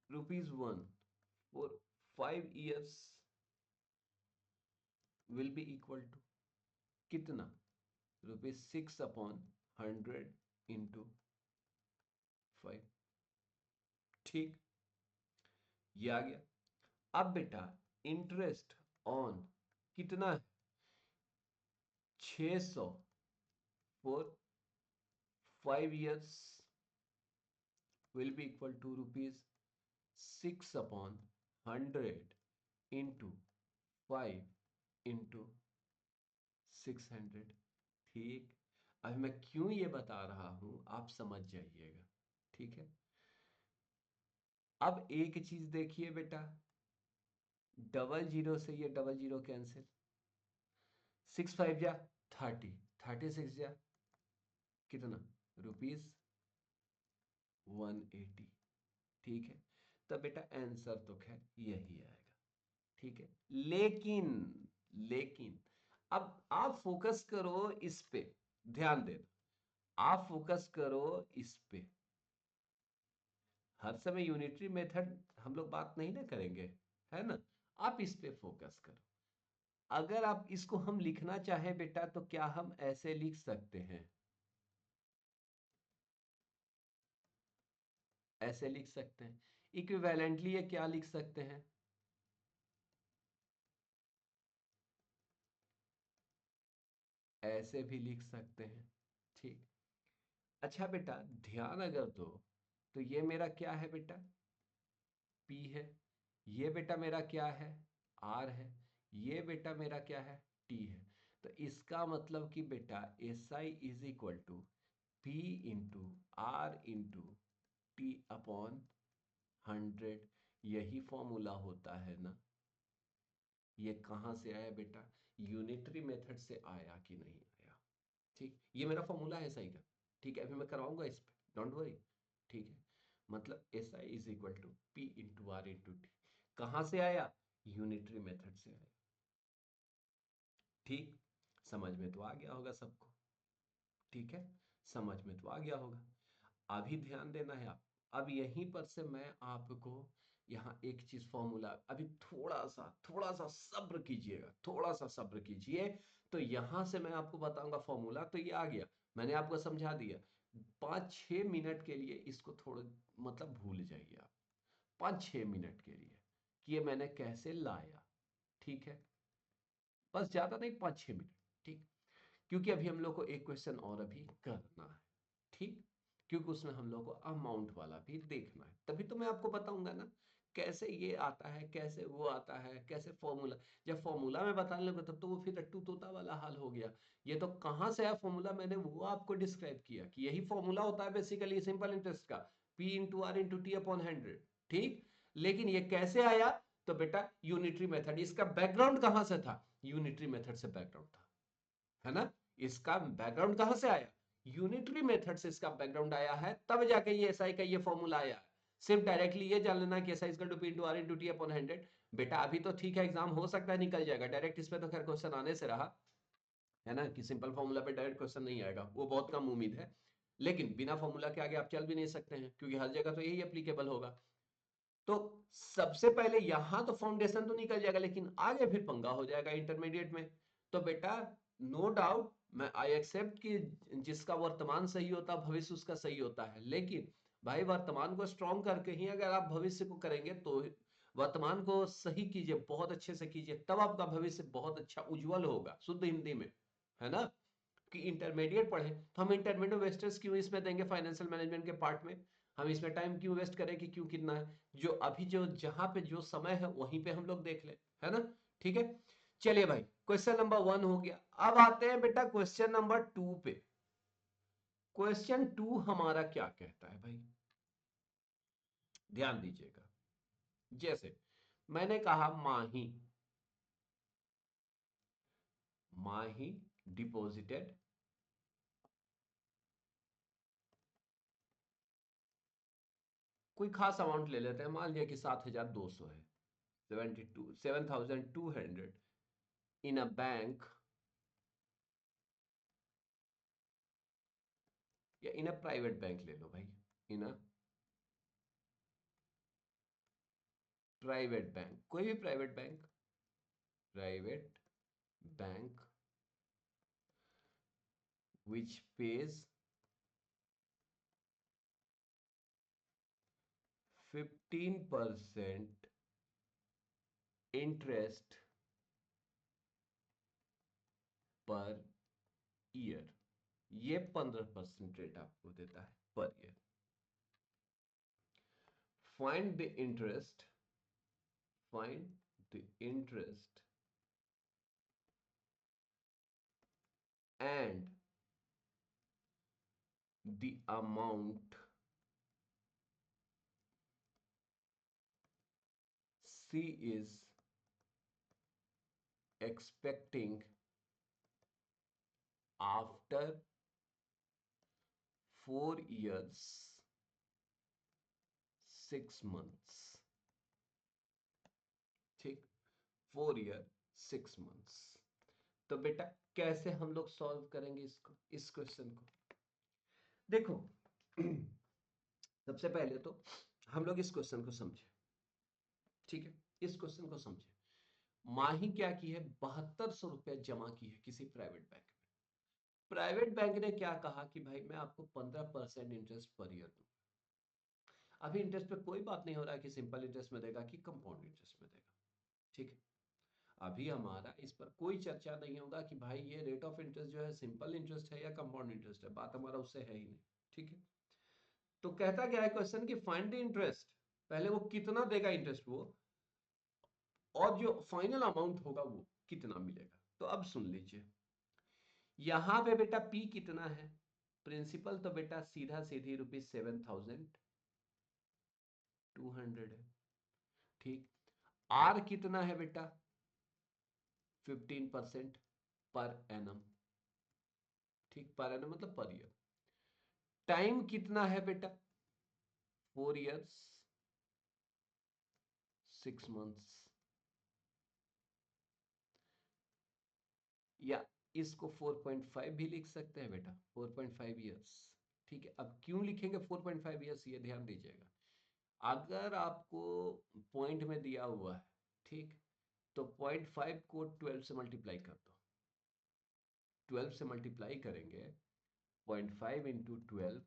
₹1 for 5 years will be equal to कितना, ₹6/100 इंटू 5, ठीक, ये आ गया। अब बेटा इंटरेस्ट ऑन कितना है, 600 for 5 years will be equal to ₹6/100 into 5 into 600, ठीक। अब मैं क्यों ये बता रहा हूं आप समझ जाइएगा, ठीक है। अब एक चीज देखिए बेटा, डबल जीरो से ये डबल जीरो कैंसिल, 6 5 जा 30, 36 जा कितना, ₹180, ठीक है। तो बेटा आंसर तो खैर यही आएगा, ठीक है। लेकिन लेकिन अब आप फोकस करो इस पे, ध्यान देना, आप फोकस करो इस पे, हर समय यूनिटरी मेथड हम लोग बात नहीं ना करेंगे, है ना। आप इस पे फोकस करो। अगर आप इसको हम लिखना चाहें बेटा तो क्या हम ऐसे लिख सकते हैं, ऐसे लिख सकते हैं। इक्विवेलेंटली ये क्या लिख सकते हैं, ऐसे भी लिख सकते हैं। ठीक। अच्छा बेटा ध्यान अगर दो तो ये मेरा क्या है बेटा, P है। ये बेटा मेरा क्या है, R है। ये बेटा मेरा क्या है, T है। तो इसका मतलब कि बेटा SI is equal to P into R into T upon 100। यही फॉर्मूला होता है ना। ये कहाँ से आया बेटा, यूनिटरी मेथड से आया कि नहीं आया। ठीक, ये मेरा फॉर्मूला है SI का। ठीक है, अभी मैं करवाऊंगा इस पे, डोंट वरी। ठीक है, मतलब SI is equal to P into R into T. कहाँ से आया, यूनिटरी मेथड से आया। ठीक, समझ में तो आ गया होगा सबको। ठीक है, समझ में तो आ गया होगा। अभी ध्यान देना है आप। अब यहीं पर से मैं आपको यहाँ एक चीज फॉर्मूला, अभी थोड़ा सा सब्र कीजिएगा, थोड़ा सा सब्र कीजिए। तो यहां से मैं आपको बताऊंगा फॉर्मूला। तो ये आ गया, मैंने आपको समझा दिया। 5-6 मिनट के लिए इसको थोड़ा मतलब भूल जाइए आप, 5-6 मिनट के लिए कि ये मैंने कैसे लाया। ठीक है, बस ज्यादा नहीं, 5-6 मिनट। ठीक, क्योंकि अभी हम लोग को एक क्वेश्चन और अभी करना है। ठीक, क्योंकि उसमें हम लोग को अमाउंट वाला भी देखना है, तभी तो मैं आपको बताऊंगा ना कैसे ये आता है, कैसे वो आता है, कैसे फॉर्मूला। जब फॉर्मूला में बताने लगे तब तो वो फिर रट्टू तोता वाला हाल हो गया। ये तो कहाँ से आया फॉर्मूला, मैंने वो आपको डिस्क्राइब किया कि यही फॉर्मूला होता है बेसिकली सिंपल इंटरेस्ट का, P into R into T upon 100। ठीक, लेकिन ये कैसे आया, तो बेटा यूनिटरी मेथड। इसका बैकग्राउंड कहां से था, यूनिटरी मेथड से बैकग्राउंड था, है ना। इसका बैकग्राउंड कहां से आया, यूनिटरी मेथड से इसका बैकग्राउंड आया है, तब जाके ये एसआई का ये फॉर्मूला आया है। सिर्फ डायरेक्टली ये जान लेना कि SI equal to P into R into T upon 100। बेटा अभी तो ठीक है, एग्जाम हो सकता है निकल जाएगा डायरेक्ट, इसमें तो खैर क्वेश्चन आने से रहा है ना, कि सिंपल फॉर्मूला पे डायरेक्ट क्वेश्चन नहीं आएगा, वो बहुत कम उम्मीद है। लेकिन बिना फॉर्मूला के आगे आप चल भी नहीं सकते हैं, क्योंकि हर जगह तो यही एप्लीकेबल होगा। तो सबसे पहले यहां तो फाउंडेशन तो निकल जाएगा, लेकिन आगे फिर पंगा हो जाएगा इंटरमीडिएट में। तो बेटा नो डाउट, मैं आई एक्सेप्ट कि जिसका वर्तमान सही होता है भविष्य उसका सही होता है, लेकिन भाई वर्तमान को स्ट्रॉन्ग करके ही अगर आप भविष्य को करेंगे तो वर्तमान को सही कीजिए, बहुत अच्छे से कीजिए, तब आपका भविष्य बहुत अच्छा उज्जवल होगा, शुद्ध हिंदी में, है ना। कि इंटरमीडिएट पढ़े तो हम इंटरमीडिएट वेस्टर्स क्यों इसमें देंगे, फाइनेंशियल मैनेजमेंट के पार्ट में हम इसमें टाइम क्यों वेस्ट करें, कि क्यों कितना है, जो अभी जो जहां पे जो समय है वहीं पे हम लोग देख ले, है ना। ठीक है, चलिए भाई क्वेश्चन नंबर 1 हो गया। अब आते हैं बेटा क्वेश्चन नंबर 2 पे। क्वेश्चन 2 हमारा क्या कहता है भाई, ध्यान दीजिएगा। जैसे मैंने कहा माही, माही डिपॉजिटेड कोई खास अमाउंट ले लेते हैं, मान लिया कि 7,200 है, 7,200 इन अ बैंक या इन अ प्राइवेट बैंक ले लो भाई, इन अ प्राइवेट बैंक, कोई भी private bank, private bank which pays 15% interest per year. ये 15% रेट आपको देता है per year. Find the interest, find the interest and the amount she is expecting after 4 years 6 months। ठीक, 4 year 6 months. तो बेटा कैसे हम लोग सॉल्व करेंगे इसको, इस क्वेश्चन को, देखो सबसे पहले तो हम लोग इस क्वेश्चन को समझे। ठीक है, इस क्वेश्चन को समझे। माही क्या की है, 7200 रुपया जमा की है किसी प्राइवेट बैंक में। प्राइवेट बैंक ने क्या कहा कि भाई मैं आपको 15% इंटरेस्ट पर ईयर दूं। अभी इंटरेस्ट पे कोई बात नहीं हो रहा है कि सिंपल इंटरेस्ट में देगा कि कंपाउंड इंटरेस्ट में देगा, ठीक है। अभी हमारा इस पर कोई चर्चा नहीं होगा कि भाई ये रेट ऑफ इंटरेस्ट जो है सिंपल इंटरेस्ट है या कंपाउंड इंटरेस्ट है, बात हमारा उससे है ही नहीं, ठीक है। तो कहता क्या है क्वेश्चन कि फाइंड द इंटरेस्ट, पहले वो कितना देगा इंटरेस्ट वो, और जो फाइनल अमाउंट होगा वो कितना मिलेगा। तो अब सुन लीजिए, यहां पे बेटा पी कितना है, प्रिंसिपल तो बेटा सीधा सीधी ₹7,200 है, ठीक। आर कितना है बेटा, 15% पर एनम, ठीक, पर एनम मतलब पर ईयर। टाइम कितना है बेटा, 4 years 6 months, या इसको 4.5 भी लिख सकते हैं बेटा, 4.5 years, ठीक है। अब क्यों लिखेंगे 4.5 years, ये ध्यान दीजिएगा। अगर आपको पॉइंट में दिया हुआ है, ठीक, तो 0.5 को 12 से मल्टीप्लाई कर दो, 12 से मल्टीप्लाई करेंगे 0.5 इंटू 12,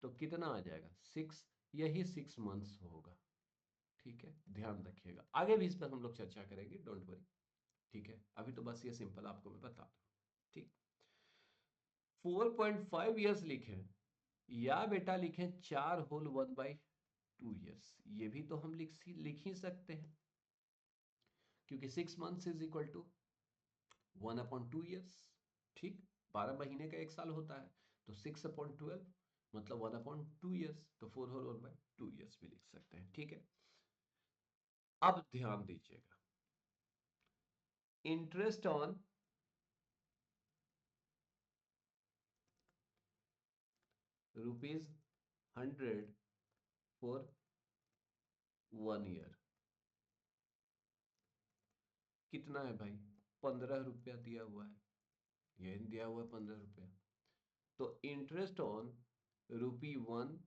तो कितना आ जाएगा 6, यही 6 months होगा, ठीक है। ध्यान रखिएगा, आगे भी इस पर हम लोग चर्चा करेंगे, डोंट वरी, ठीक है। अभी तो बस ये सिंपल आपको मैं बता दूं, ठीक। 4.5 years लिखें या बेटा लिखें 4 whole 1/2 years, ये भी तो हम लिख ही सकते हैं, क्योंकि 6 months is equal to 1/2 years, ठीक। 12 महीने का 1 साल होता है, तो 6/12 मतलब 1/2 years, तो 4 whole 1/2 years भी लिख सकते हैं, ठीक है। अब ध्यान दीजिएगा, इंटरेस्ट ऑन ₹100 फॉर 1 year कितना है भाई, 15 रुपया दिया हुआ है, ये दिया हुआ है 15 रुपया। तो interest on ₹1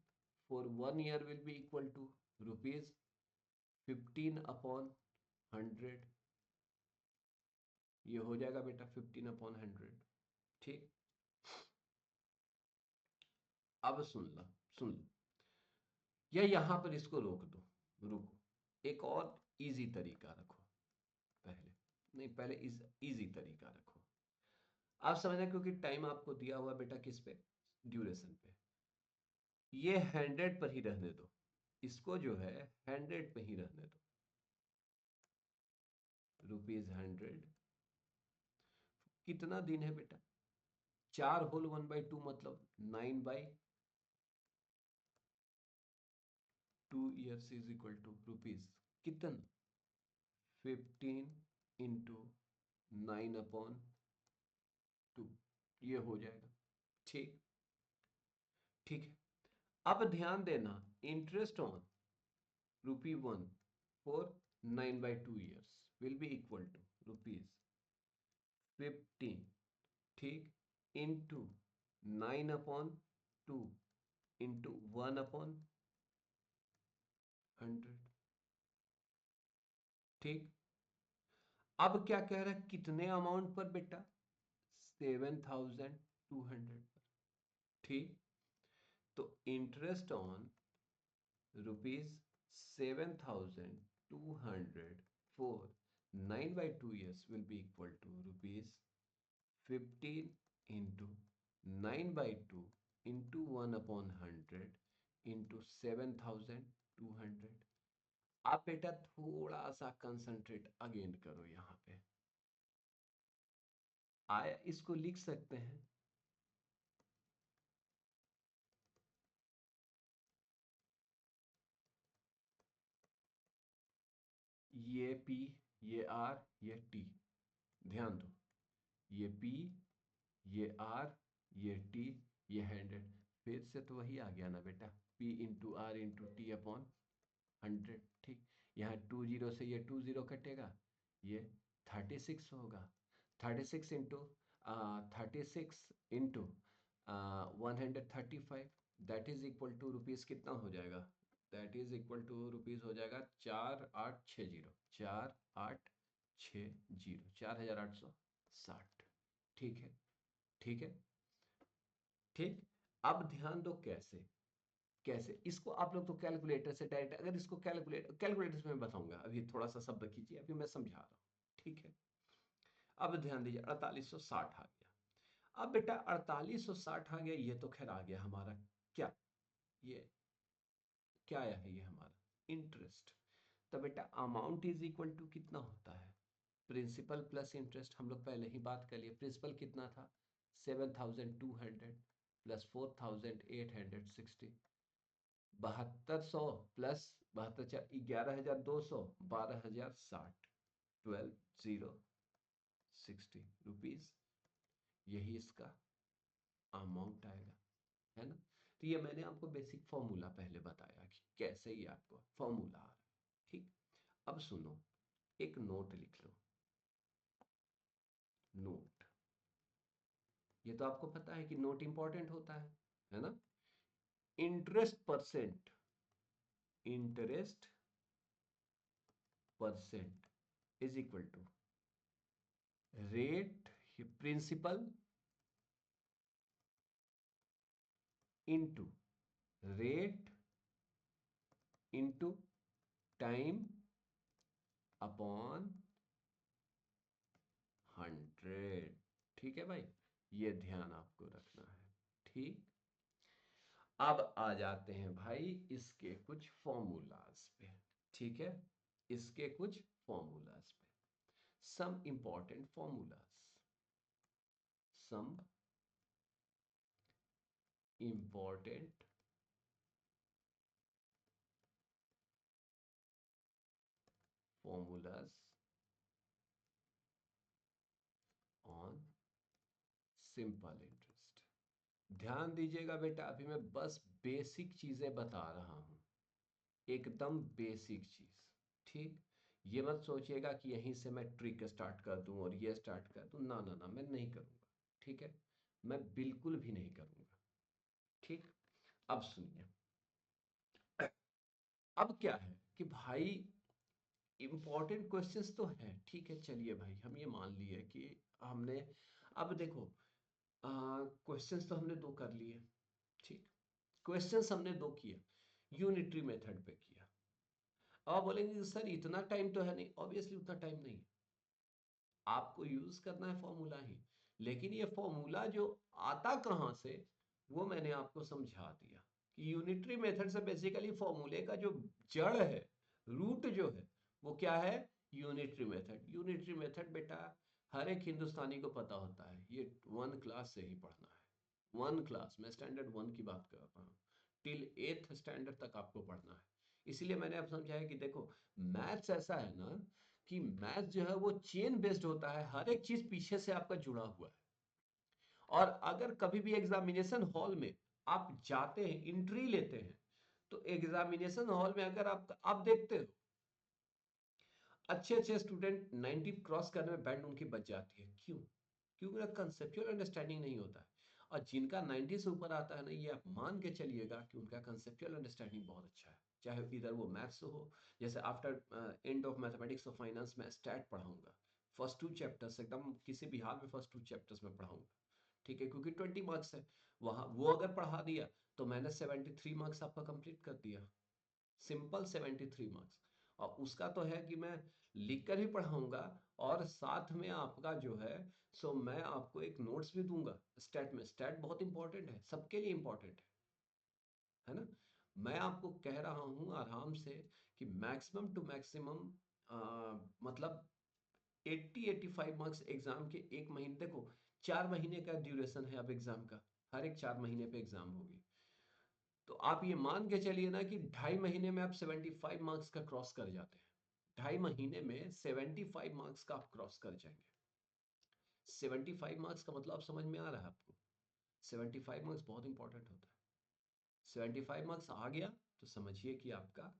for 1 year will be equal to ₹15/100, ये हो जाएगा बेटा 15/100, ठीक। अब सुन लो, या यहां पर इसको रोक दो, रुको, एक और इजी तरीका रखो, पहले नहीं, पहले इजी तरीका रखो, आप समझना, क्योंकि टाइम आपको दिया हुआ बेटा किस पे, ड्यूरेशन पे। ये 100 पर ही रहने दो, इसको जो है 100 पे ही रहने दो, ₹100 कितना दिन है बेटा, 4 whole 1/2 मतलब 9/2 years is equal to rupees कितना, 15 into 9/2, ये हो जाएगा, ठीक, ठीक है। अब ध्यान देना, interest on ₹1 for 9/2 years will be equal to ₹15, ठीक, इंटू 9/2 इंटू 1/100, ठीक। अब क्या कह रहा है, कितने अमाउंट पर बेटा, 7,200 पर, ठीक। तो interest on ₹7,200 for 9/2 years will be equal to ₹15 into 9/2 into 1/100 into 7,200। आप बेटा थोड़ा सा कंसंट्रेट अगेन करो, यहां पे आया, इसको लिख सकते हैं, ये P, ये R, ये T, ध्यान दो, ये P, ये R, ये T, ये 100, फिर से तो वही आ गया ना बेटा, P into R into T upon 100, ठीक। यहाँ 20 से ये 20 कटेगा, ये 36 होगा, 36 into 135, that is equal to rupees कितना हो जाएगा, that is equal to rupees हो जाएगा 4860, 4860, 60 4860। ठीक है, ठीक है, ठीक। अब ध्यान दो कैसे, कैसे इसको आप लोग तो कैलकुलेटर से डायरेक्ट, अगर इसको कैलकुलेटर से मैं बताऊंगा, अभी थोड़ा सा सब्र कीजिए, अभी मैं समझा रहा हूँ। ठीक है, अब ध्यान दीजिए 4860 आ गया। अब बेटा 4860 आ गया, ये तो खैर आ गया हमारा क्या, ये क्या आया है, ये हमारा इंटरेस्ट। तो बेटा अमाउंट इज इक्वल टू कितना होता है, प्रिंसिपल प्लस इंटरेस्ट। हम लोग पहले ही बात कर लिए, प्रिंसिपल कितना था 7200 प्लस 4860, 7200 प्लस 72, 11200, 12060, 12060 रुपीज, यही इसका अमाउंट आएगा, है ना। तो ये मैंने आपको बेसिक फॉर्मूला पहले बताया कि कैसे ही आपको फॉर्मूला आ रहा है। ठीक, अब सुनो, एक नोट लिख लो, नोट। ये तो आपको पता है कि नोट इंपॉर्टेंट होता है ना। Interest percent, interest percent is equal to rate principal into rate into time upon 100। ठीक है भाई, ये ध्यान आपको रखना है। ठीक, अब आ जाते हैं भाई इसके कुछ फॉर्मूलाज पे। ठीक है, इसके कुछ फॉर्मूलाज पे, some important formulas, some important formulas on simple interest. ध्यान दीजिएगा बेटा, अभी मैं बस बेसिक चीजें बता रहा हूं, एकदम बेसिक चीज। ठीक, ये मत सोचिएगा कि यहीं से मैं ट्रिक स्टार्ट कर दूं और ये स्टार्ट कर दूं, ना ना ना, मैं नहीं करूंगा। ठीक है, मैं बिल्कुल भी नहीं करूंगा। ठीक, अब सुनिए, अब क्या है कि भाई इंपॉर्टेंट क्वेश्चंस तो है, ठीक है, चलिए भाई हम ये मान लिए कि हमने, अब देखो क्वेश्चंस तो हमने दो कर लिए। ठीक, क्वेश्चंस हमने दो किए, यूनिटरी मेथड पे किया। अब आप बोलेंगे सर इतना टाइम तो है नहीं, ऑब्वियसली उतना टाइम नहीं है, आपको यूज करना है फॉर्मूला ही। लेकिन ये फॉर्मूला जो आता कहां से, वो मैंने आपको समझा दिया कि यूनिटरी मेथड से बेसिकली फॉर्मूले का जो जड़ है, रूट जो है, वो क्या है, यूनिटरी मेथड। यूनिटरी मेथड बेटा हर एक हिंदुस्तानी को पता होता है, ये 1 क्लास से ही पढ़ना है। 1 क्लास, मैं स्टैंडर्ड 1 की बात कर रहा हूँ, टिल 8th स्टैंडर्ड तक आपको पढ़ना है। इसीलिए मैंने अब समझाया कि देखो मैथ्स ऐसा है ना कि मैथ जो है वो चेन बेस्ड होता है, हर एक चीज पीछे से आपका जुड़ा हुआ है। और अगर कभी भी एग्जामिनेशन हॉल में आप जाते हैं, एंट्री लेते हैं, तो एग्जामिनेशन हॉल में अगर आप देखते हो अच्छे अच्छे स्टूडेंट 90 क्रॉस करने में बैंड उनकी बच जाती है, क्यों, क्योंकि उनका कंसेप्चुअल अंडरस्टैंडिंग नहीं होता है। और जिनका 90 से ऊपर आता है ना, ये आप मान के चलिएगा कि उनका कंसेप्चुअल अंडरस्टैंडिंग बहुत अच्छा है, चाहे इधर वो मैथ्स हो, जैसे आफ्टर एंड ऑफ मैथमेटिक्स और फाइनेंस में स्टैट पढ़ाऊंगा, फर्स्ट 2 चैप्टर्स एकदम किसी भी हाल में फर्स्ट 2 चैप्टर्स में पढ़ाऊंगा। ठीक है, क्योंकि 20 मार्क्स है, वहां वो अगर पढ़ा दिया तो मैंने 73 मार्क्स आपका कंप्लीट कर दिया, सिंपल 73 मार्क्स। और उसका तो है कि मैं लिख कर ही पढ़ाऊंगा, और साथ में आपका जो है सो मैं आपको एक नोट्स भी दूंगा स्टैट में। स्टैट बहुत इंपॉर्टेंट है, सबके लिए इंपॉर्टेंट है ना। मैं आपको कह रहा हूं आराम से कि मैक्सिमम टू मैक्सिमम मतलब 80-85 मार्क्स एग्जाम के एक महीने, देखो 4 महीने का ड्यूरेशन है अब एग्जाम का, हर एक 4 महीने पे एग्जाम होगी। तो आप ये मान के चलिए ना कि 2.5 महीने में आप 75 मार्क्स का क्रॉस कर जाते हैं, 2.5 महीने में 75 मार्क्स का आप क्रॉस कर जाएंगे। 75 मार्क्स का मतलब समझ में आ रहा है आपको, 75 मार्क्स बहुत इंपॉर्टेंट होता है। 75 मार्क्स आ गया तो समझिए कि आपका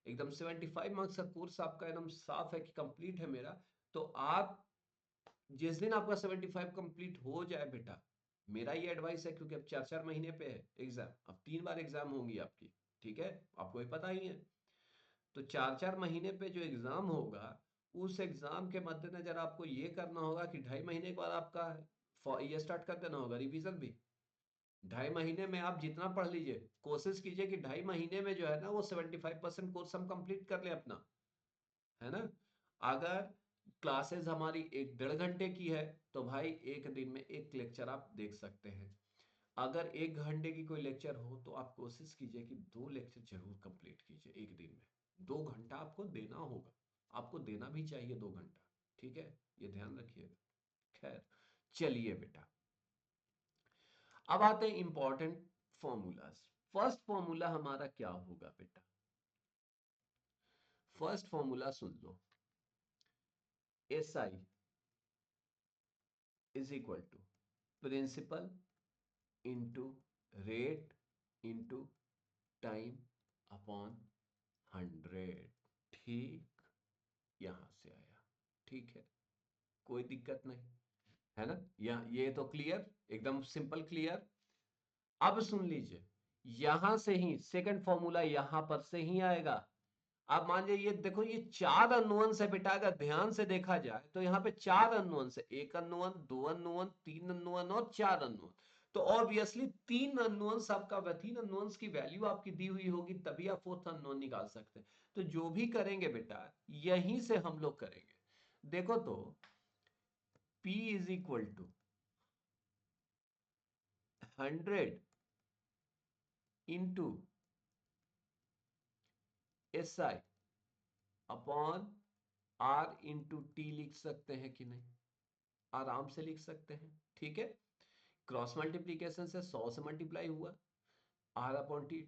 एकदम 75 मार्क्स का कोर्स आपका एकदम साफ है कि कंप्लीट है मेरा। तो आप जिस दिन आपका 75 कंप्लीट हो जाए बेटा, मेरा ये एडवाइस है, क्योंकि अब 4-4 महीने पे है एग्जाम, अब 3 बार एग्जाम होंगी आपकी, ठीक है, आपको भी पता ही है। तो 4-4 महीने पे जो एग्जाम होगा उस एग्जाम के मद्देनजर आपको ये करना होगा कि 2.5 महीने के बाद आपका ये स्टार्ट कर देना होगा रिवीजन भी। 2.5 महीने में आप जितना पढ़ लीजिए, कोशिश कीजिए कि 2.5 महीने में जो है ना वो 75% कोर्स हम कंप्लीट कर ले अपना, है ना। अगर क्लासेस हमारी 1-1.5 घंटे की है तो भाई एक दिन में एक लेक्चर आप देख सकते हैं। अगर 1 घंटे की कोई लेक्चर हो तो आप कोशिश कीजिए कि 2 लेक्चर जरूर कंप्लीट कीजिए एक दिन में। 2 घंटा आपको देना होगा, आपको देना भी चाहिए 2 घंटा, ठीक है, ये ध्यान रखिएगा। खैर, चलिए बेटा, अब आते हैं इंपॉर्टेंट फॉर्मूलाज। फर्स्ट फॉर्मूला हमारा क्या होगा बेटा? फर्स्ट फॉर्मूला सुन लो, S I is equal to principal into rate into time upon 100। ठीक, यहां से आया, ठीक है, कोई दिक्कत नहीं, है ना। ये तो क्लियर, एकदम सिंपल क्लियर। अब सुन लीजिए, यहां से ही सेकंड फॉर्मूला यहां पर से ही आएगा। आप मान लीजिए, ये देखो, ये 4 अननोन्स है बेटा। अगर ध्यान से देखा जाए तो यहाँ पे 4 अननोन्स है, 1 अननोन, 2 अननोन, 3 अननोन और 4 अननोन। तो ऑब्वियसली 3 अननोन्स आपका, 3 अननोन्स की वैल्यू आपकी दी हुई होगी, तभी आप फोर्थ अननोन निकाल सकते हैं। तो जो भी करेंगे बेटा, यहीं से हम लोग करेंगे। देखो तो P is equal to 100 into S I upon R into T लिख सकते हैं कि नहीं? आराम से लिख सकते हैं, ठीक है। क्रॉस मल्टीप्लीकेशन से 100 से मल्टीप्लाई हुआ, आर अपॉन टी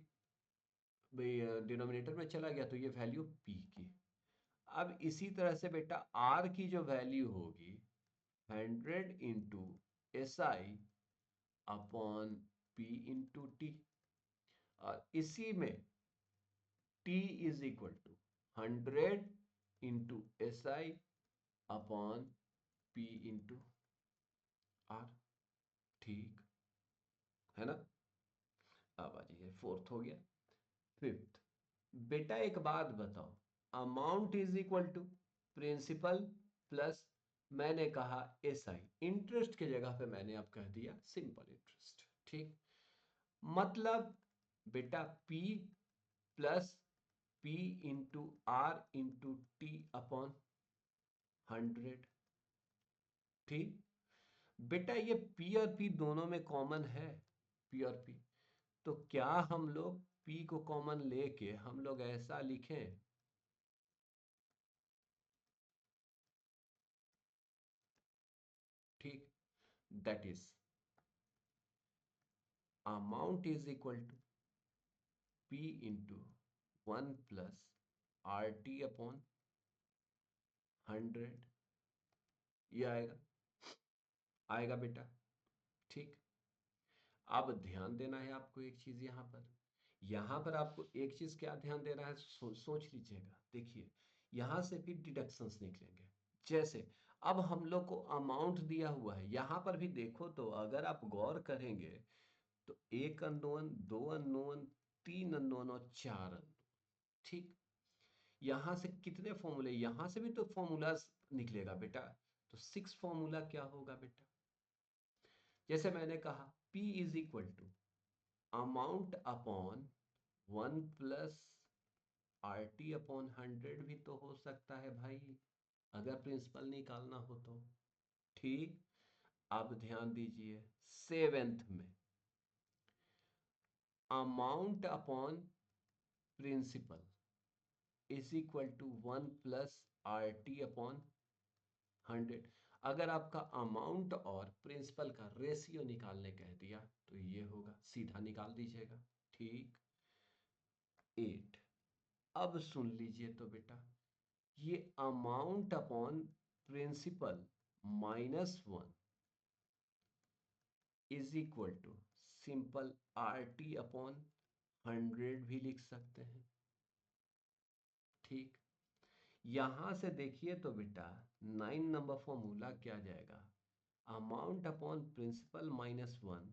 डिनोमिनेटर में चला गया, तो ये वैल्यू पी की। अब इसी तरह से बेटा आर की जो वैल्यू होगी 100 into S I upon P into T, और इसी में T is equal to 100 into S I upon P into R, ठीक है ना। अब आ जाइए, फोर्थ हो गया। फिफ्थ, बेटा एक बात बताओ, amount is equal to principal plus, मैंने कहा एस आई, इंटरेस्ट की जगह पे मैंने अब कह दिया सिंपल इंटरेस्ट, ठीक। मतलब बेटा P plus P into R into T upon 100, ठीक। बेटा ये P और P दोनों में कॉमन है, P और P, तो क्या हम लोग P को कॉमन लेके हम लोग ऐसा लिखें, ठीक, that is amount is equal to P into 1 plus R T upon 100, ये आएगा, आएगा बेटा, ठीक। अब ध्यान देना है आपको एक चीज, यहां पर आपको एक चीज क्या ध्यान देना है, सोच लीजिएगा। देखिए, यहां से भी डिडक्शंस निकलेंगे। जैसे अब हम लोग को अमाउंट दिया हुआ है, यहां पर भी देखो तो अगर आप गौर करेंगे तो 1 अननोन, 2 अननोन, 3 अननोन और 4 अननोन, ठीक। यहां से कितने फॉर्मूले, यहां से भी तो फॉर्मूला निकलेगा बेटा। तो 6 फॉर्मूला क्या होगा बेटा? जैसे मैंने कहा P is equal to amount upon 1 plus R T upon 100 भी तो हो सकता है भाई, अगर प्रिंसिपल निकालना हो तो, ठीक। अब ध्यान दीजिए, सेवेंथ में amount upon principal is equal to 1 plus R T upon 100। अगर आपका अमाउंट और प्रिंसिपल का रेशियो निकालने कह दिया तो ये होगा, सीधा निकाल दीजिएगा, ठीक। 8, अब सुन लीजिए तो बेटा, ये amount upon principal -1 is equal to simple R T upon 100 भी लिख सकते हैं, ठीक। यहां से देखिए तो बेटा 9 नंबर फॉर्मूला क्या जाएगा, amount upon principal -1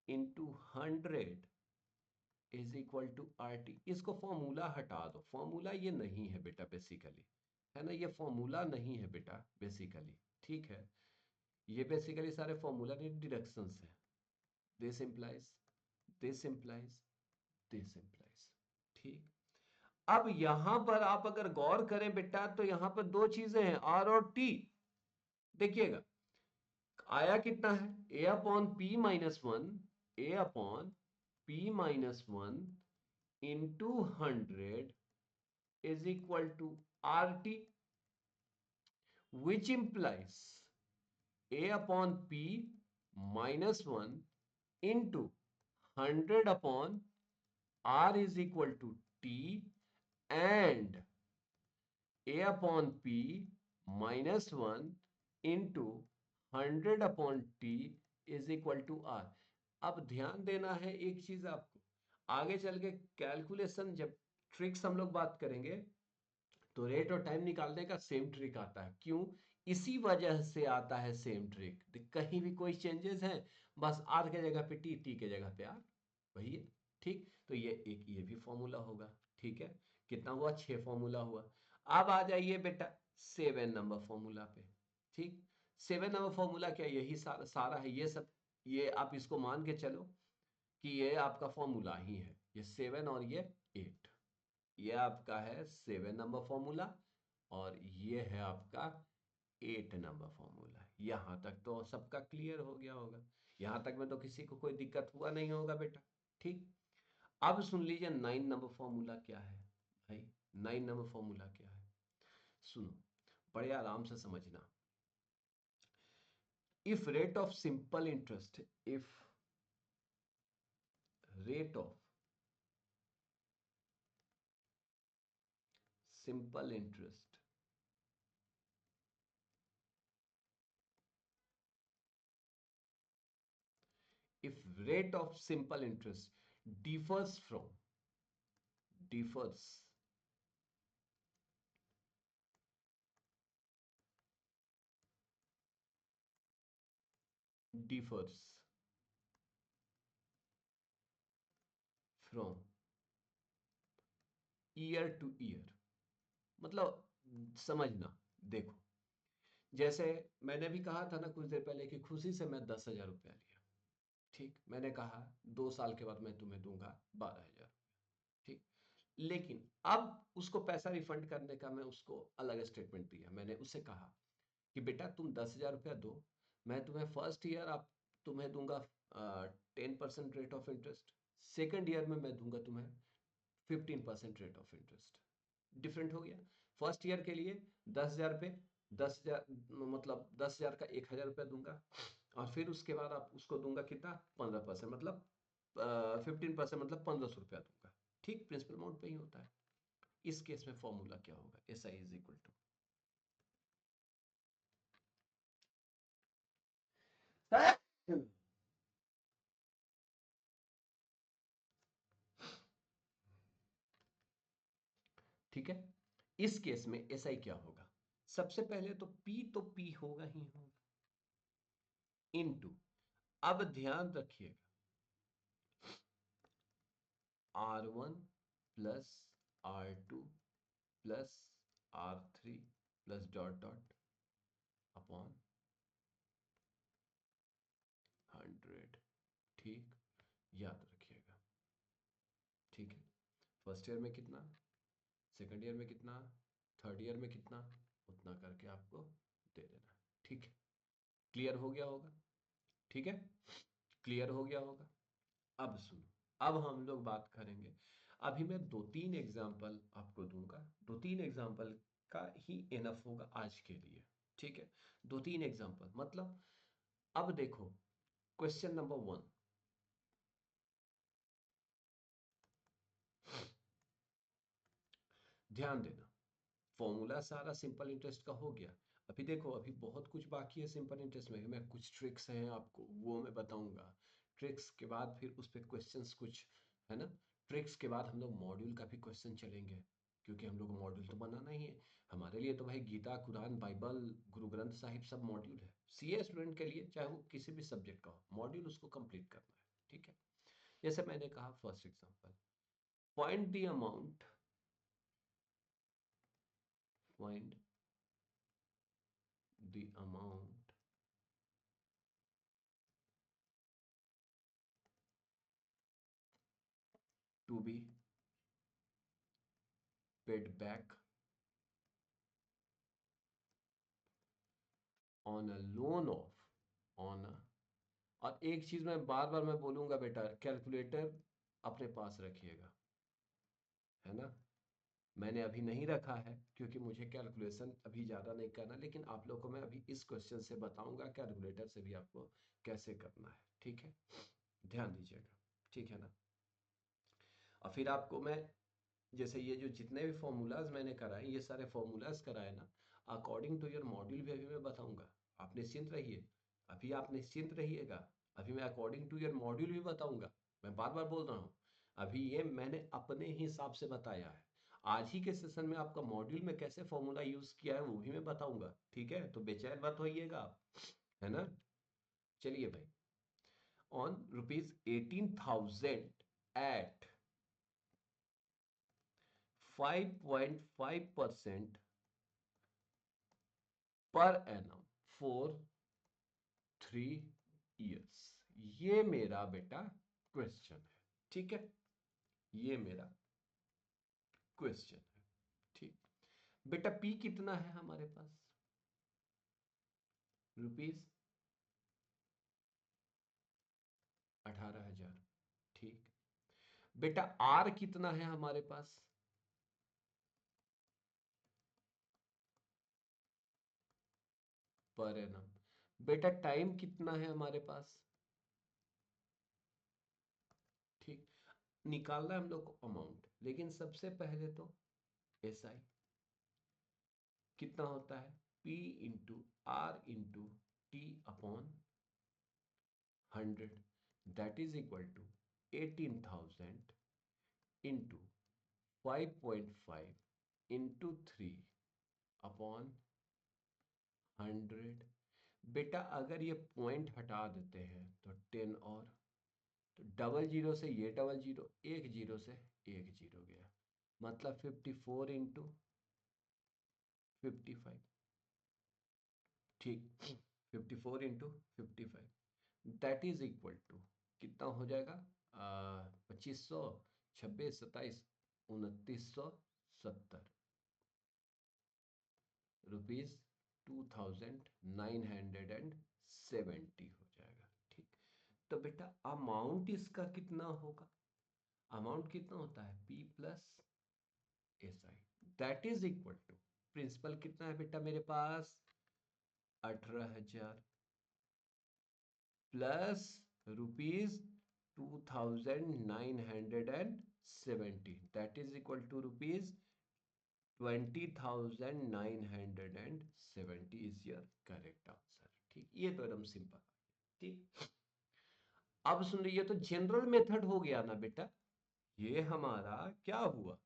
into 100 is equal to R T. इसको फॉर्मूला हटा दो, फॉर्मूला ये नहीं है बेटा बेसिकली, है ना, ये फॉर्मूला नहीं है बेटा बेसिकली, ठीक है। ये बेसिकली सारे फॉर्मूला नहीं, डिडक्शंस है। This implies, this implies, this implies, ठीक। अब यहां पर आप अगर गौर करें बेटा तो यहां पर दो चीजें हैं, आर और टी। देखिएगा आया कितना है, A upon P minus one, A upon P minus one into 100 is equal to RT, which implies A upon P minus 1 into 100 upon R is equal to T, and A upon P minus 1 into 100 upon T is equal to R। अब ध्यान देना है एक चीज आपको, आगे चल के कैलकुलेशन जब ट्रिक्स हम लोग बात करेंगे तो रेट और टाइम निकालने का सेम ट्रिक आता है। क्यों? इसी वजह से आता है सेम ट्रिक। कहीं भी कोई चेंजेस है, बस आर के जगह पे टी, टी के जगह पे आर, वही है, ठीक। तो ये भी फॉर्मूला होगा, ठीक है। कितना हुआ, 6 फॉर्मूला हुआ। अब आ जाइए बेटा 7 नंबर फॉर्मूला पे, ठीक। 7 नंबर फॉर्मूला क्या, यही सारा है ये सब। ये आप इसको मान के चलो कि ये आपका फॉर्मूला ही है, ये 7 और ये 8। ये आपका है 7 नंबर फॉर्मूला और ये है आपका 8 नंबर फॉर्मूला। यहां तक तो सबका क्लियर हो गया होगा, यहां तक में तो किसी को कोई दिक्कत हुआ नहीं होगा बेटा, ठीक। अब सुन लीजिए 9 नंबर फॉर्मूला क्या है भाई। 9 नंबर फॉर्मूला क्या है, सुनो बड़े आराम से समझना। If rate of simple interest, if rate of simple interest if rate of simple interest differs from, differs differs from year two year, मतलब समझना, देखो जैसे मैंने भी कहा था ना कुछ देर पहले कि खुशी से मैं 10,000 रुपया लिया, ठीक। मैंने कहा 2 साल के बाद मैं तुम्हें दूंगा 12,000, ठीक। लेकिन अब उसको पैसा रिफंड करने का मैं उसको अलग स्टेटमेंट दिया। मैंने उससे कहा कि बेटा तुम 10,000 रुपया दो, मैं तुम्हें फर्स्ट ईयर आप तुम्हें दूंगा 10% rate of interest, second year में मैं दूंगा तुम्हें 15% रेट ऑफ इंटरेस्ट। डिफरेंट हो गया। फर्स्ट ईयर के लिए 10,000 पे 10,000, मतलब 10,000 का 1,000 रुपया दूंगा, और फिर उसके बाद आप उसको दूंगा कितना, 15%, मतलब 15% मतलब 1,500 रुपया दूंगा, ठीक। प्रिंसिपल अमाउंट पे ही होता है। इस केस में फॉर्मूला क्या होगा, S I is equal to, ठीक है। इस केस में एसआई क्या होगा, सबसे पहले तो पी होगा ही होगा, इनटू, अब ध्यान रखिएगा, R1 plus R2 plus R3 plus dot dot upon 100, ठीक। याद रखिएगा, ठीक है। फर्स्ट ईयर में कितना, सेकंड ईयर में कितना, थर्ड ईयर में कितना, उतना करके आपको दे देना, ठीक है। क्लियर हो गया होगा, ठीक है, क्लियर हो गया होगा। अब सुनो, अब हम लोग बात करेंगे, अभी मैं 2-3 एग्जाम्पल आपको दूंगा, 2-3 एग्जाम्पल का ही इनफ होगा आज के लिए, ठीक है। 2-3 एग्जाम्पल मतलब, अब देखो क्वेश्चन नंबर 1, ध्यान देना, फॉर्मूला सारा सिंपल इंटरेस्ट का हो गया। अभी देखो अभी बहुत कुछ बाकी है सिंपल इंटरेस्ट में, मैं कुछ ट्रिक्स हैं आपको वो मैं बताऊंगा। ट्रिक्स के बाद फिर उस पर क्वेश्चंस कुछ है ना, ट्रिक्स के बाद हम लोग मॉड्यूल का भी क्वेश्चन चलेंगे, क्योंकि हम लोग को मॉड्यूल तो बनाना ही है। हमारे लिए तो भाई गीता, कुरान, बाइबल, गुरु ग्रंथ साहिब सब मॉड्यूल है। सीए स्टूडेंट के लिए चाहे वो किसी भी सब्जेक्ट का हो, मॉड्यूल उसको कंप्लीट करना है, ठीक है। जैसे मैंने कहा first example, find the amount, find the amount to be paid back on a loan of on a, और एक चीज मैं बार बार मैं बोलूंगा बेटा, कैलकुलेटर अपने पास रखिएगा, है ना। मैंने अभी नहीं रखा है क्योंकि मुझे कैलकुलेशन अभी ज़्यादा नहीं करना, लेकिन आप लोगों को मैं अभी इस क्वेश्चन से बताऊंगा कैलकुलेटर से भी आपको कैसे करना है, ठीक है। ध्यान दीजिएगा, ठीक है ना। और फिर आपको मैं, जैसे ये जो जितने भी फॉर्मूलाज मैंने कराए, ये सारे फॉर्मूलाज कराए ना, अकॉर्डिंग टू योर मॉड्यूल भी अभी मैं बताऊंगा। आप निश्चिंत रहिए, अभी आप निश्चिंत रहिएगा, अभी मैं अकॉर्डिंग टू योर मॉड्यूल भी बताऊंगा। मैं बार बार बोल रहा हूँ, अभी ये मैंने अपने हिसाब से बताया है। आज ही के सेशन में आपका मॉड्यूल में कैसे फॉर्मूला यूज किया है वो भी मैं बताऊंगा, ठीक है। तो बेचैन मत होइएगा आप, है ना। चलिए भाई, on ₹18,000 eight 5.5% per annum for 3 years, ये मेरा बेटा क्वेश्चन है, ठीक है। ये मेरा क्वेश्चन है, ठीक। बेटा पी कितना है हमारे पास, ₹18,000, ठीक। बेटा आर कितना है हमारे पास, पर एनम। बेटा टाइम कितना है हमारे पास, ठीक। निकालना है हम लोग को अमाउंट, लेकिन सबसे पहले तो एसआई कितना होता है, P into R into T upon 100, that is equal to 18,000 into 5.5 into 3 upon 100। बेटा अगर ये पॉइंट हटा देते हैं तो 10 और, तो डबल जीरो से ये डबल जीरो, एक जीरो से एक जीरो गया, मतलब 54 इंटू 55, ठीक। 54 into 55 that is equal to कितना हो जाएगा, 2500, 26, 27, 2970 रुपीज 2,970 हो जाएगा, ठीक। तो बेटा अमाउंट इसका कितना होगा, अमाउंट कितना होता है P plus S I, that is equal to, principal कितना है बेटा मेरे पास, 18,000 plus ₹2,970, that is equal to ₹20,970 is your correct answer, ठीक। ये तो एकदम सिंपल, ठीक। अब सुन लीजिए, तो जनरल मेथड हो गया ना बेटा, ये हमारा क्या हुआ,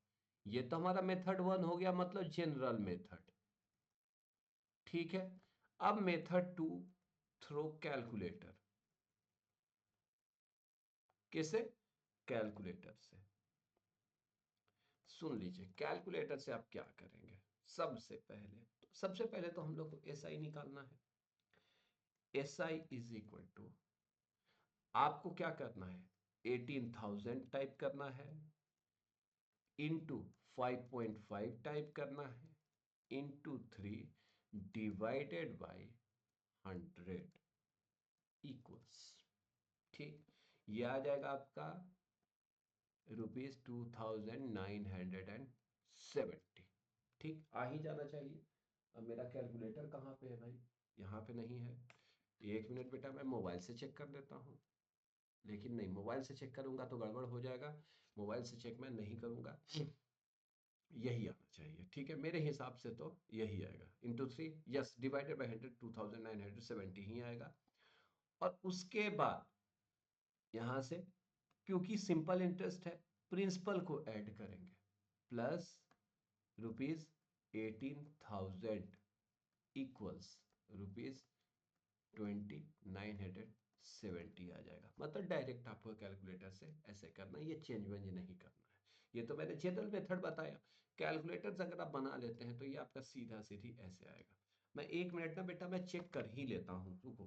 ये तो हमारा मेथड 1 हो गया, मतलब जनरल मेथड, ठीक है। अब मेथड 2 थ्रो कैलकुलेटर, कैसे, कैलकुलेटर से। सुन लीजिए, कैलकुलेटर से आप क्या करेंगे, सबसे पहले तो हम लोग को एसआई निकालना है। एसआई इज इक्वल टू, आपको क्या करना है, 18,000 टाइप करना है, इंटू 5.5 टाइप करना है, इंटू 3 डिवाइडेड बाई 100 इक्वल्स, ठीक। ये आ जाएगा आपका ₹2,970, ठीक। आ ही जाना चाहिए। अब मेरा कैलकुलेटर कहाँ पे है भाई, यहाँ पे नहीं है। एक मिनट बेटा, मैं मोबाइल से चेक कर लेता हूँ, लेकिन नहीं, मोबाइल से चेक करूंगा तो गड़बड़ हो जाएगा, मोबाइल से चेक मैं नहीं करूंगा। यही आना चाहिए, ठीक है, मेरे हिसाब से तो यही आएगा, इंटू 3, यस, डिवाइडेड बाई 100, 2,970 ही आएगा। और उसके बाद यहाँ से, क्योंकि सिंपल इंटरेस्ट है, प्रिंसिपल को ऐड करेंगे, प्लस ₹18,000 इक्वल्स ₹2,970 आ जाएगा। मतलब डायरेक्ट आपको कैलकुलेटर से ऐसे करना, ये चेंज वेंज नहीं करना है। ये तो मैंने जनरल मेथड बताया, कैलकुलेटर अगर आप बना लेते हैं तो ये आपका सीधा सीधी ऐसे आएगा। मैं 1 मिनट ना बेटा मैं चेक कर ही लेता हूँ, रुको।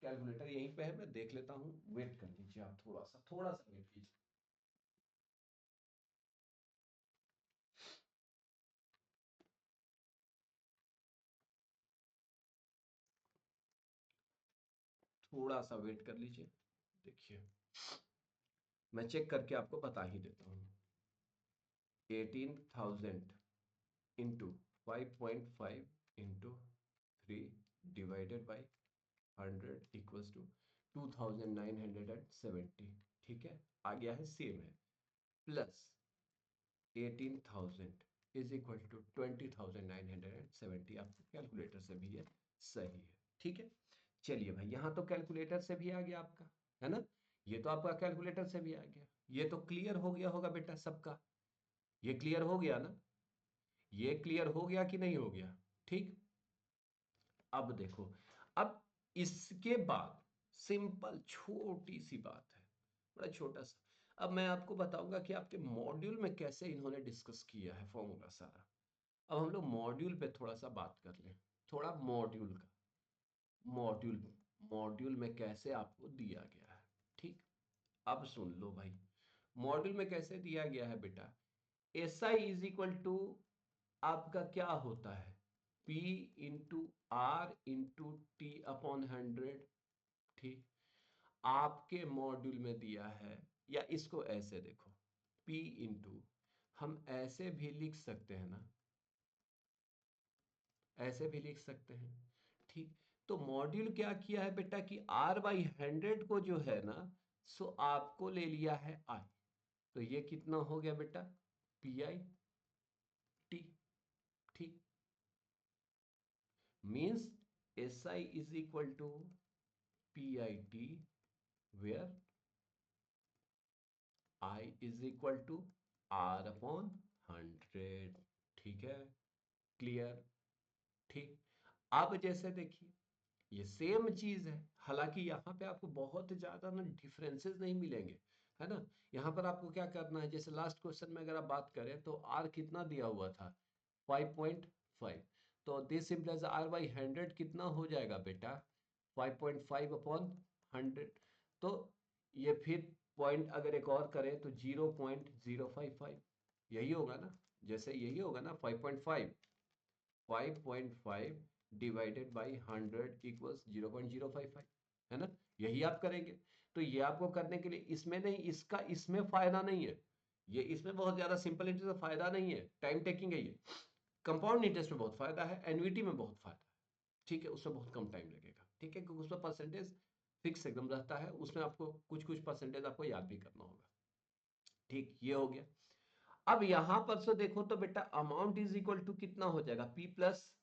कैलकुलेटर यहीं पे है, मैं देख लेता हूँ, वेट कर लीजिए आप, थोड़ा सा वेट कीजिए। थोड़ा सा वेट कर लीजिए। देखिए मैं चेक करके आपको बता ही देता हूँ। 18,000 into 5.5 into 3 divided by 100 equals to 2,970। ठीक है, आ गया है, सेम है। Plus 18,000 is equal to 20,970। आपको कैलकुलेटर से भी ये सही है। ठीक है, चलिए भाई, यहाँ तो कैलकुलेटर से भी आ गया आपका, है ना। ये तो आपका कैलकुलेटर से भी आ गया। ये तो क्लियर हो गया होगा बेटा सबका। ये क्लियर हो गया ना, ये क्लियर हो गया कि नहीं हो गया? ठीक। अब देखो, अब इसके बाद सिंपल छोटी सी बात है, बड़ा छोटा सा। अब मैं आपको बताऊंगा कि आपके मॉड्यूल में कैसे इन्होंने डिस्कस किया है फॉर्मूला सारा। अब हम लोग मॉड्यूल पे थोड़ा सा बात कर लें, थोड़ा मॉड्यूल का। मॉड्यूल मॉड्यूल में कैसे आपको दिया गया है। ठीक, अब सुन लो भाई, मॉड्यूल में कैसे दिया गया है बेटा। S I is equal to आपका क्या होता है, P into R into T upon 100। ठीक, आपके मॉड्यूल में दिया है, या इसको ऐसे देखो, P इंटू, हम ऐसे भी लिख सकते हैं ना, ऐसे भी लिख सकते हैं। ठीक, तो मॉड्यूल क्या किया है बेटा कि R/100 को जो है ना, सो आपको ले लिया है I। तो ये कितना हो गया बेटा, PI/T। ठीक, means SI is equal to PI/T, where I is equal to R/100। ठीक है, क्लियर। ठीक, अब जैसे देखिए ये सेम चीज है, हालांकि यहाँ पे आपको बहुत ज्यादा ना डिफरेंसेस नहीं मिलेंगे, है ना। यहाँ पर आपको क्या करना है, जैसे लास्ट क्वेश्चन में अगर आप बात करें तो R कितना दिया हुआ था, 5.5। तो दिस इम्प्लाइज R/100 कितना हो जाएगा बेटा, 5.5 अपॉन 100। तो ये फिर पॉइंट अगर एक और करें तो 0.055 यही होगा ना, जैसे यही होगा ना, 5.5 डिवाइडेड बाई 100 इक्वल्स 0.055, है ना। यही आप करेंगे। तो ये आपको करने के लिए इसमें नहीं, इसका इसमें फायदा नहीं है। ये इसमें बहुत ज्यादा सिंपल इंटरेस्ट में फायदा नहीं है, टाइम टेकिंग है ये। कंपाउंड इंटरेस्ट में बहुत फायदा है, एनवीटी में बहुत फायदा है। ठीक है, उसमें बहुत कम टाइम लगेगा। ठीक है, क्योंकि उसमें परसेंटेज फिक्स एकदम रहता है, उसमें आपको कुछ कुछ परसेंटेज आपको याद भी करना होगा। ठीक, ये हो गया। अब यहां पर से देखो तो बेटा अमाउंट इज इक्वल टू कितना हो जाएगा, P प्लस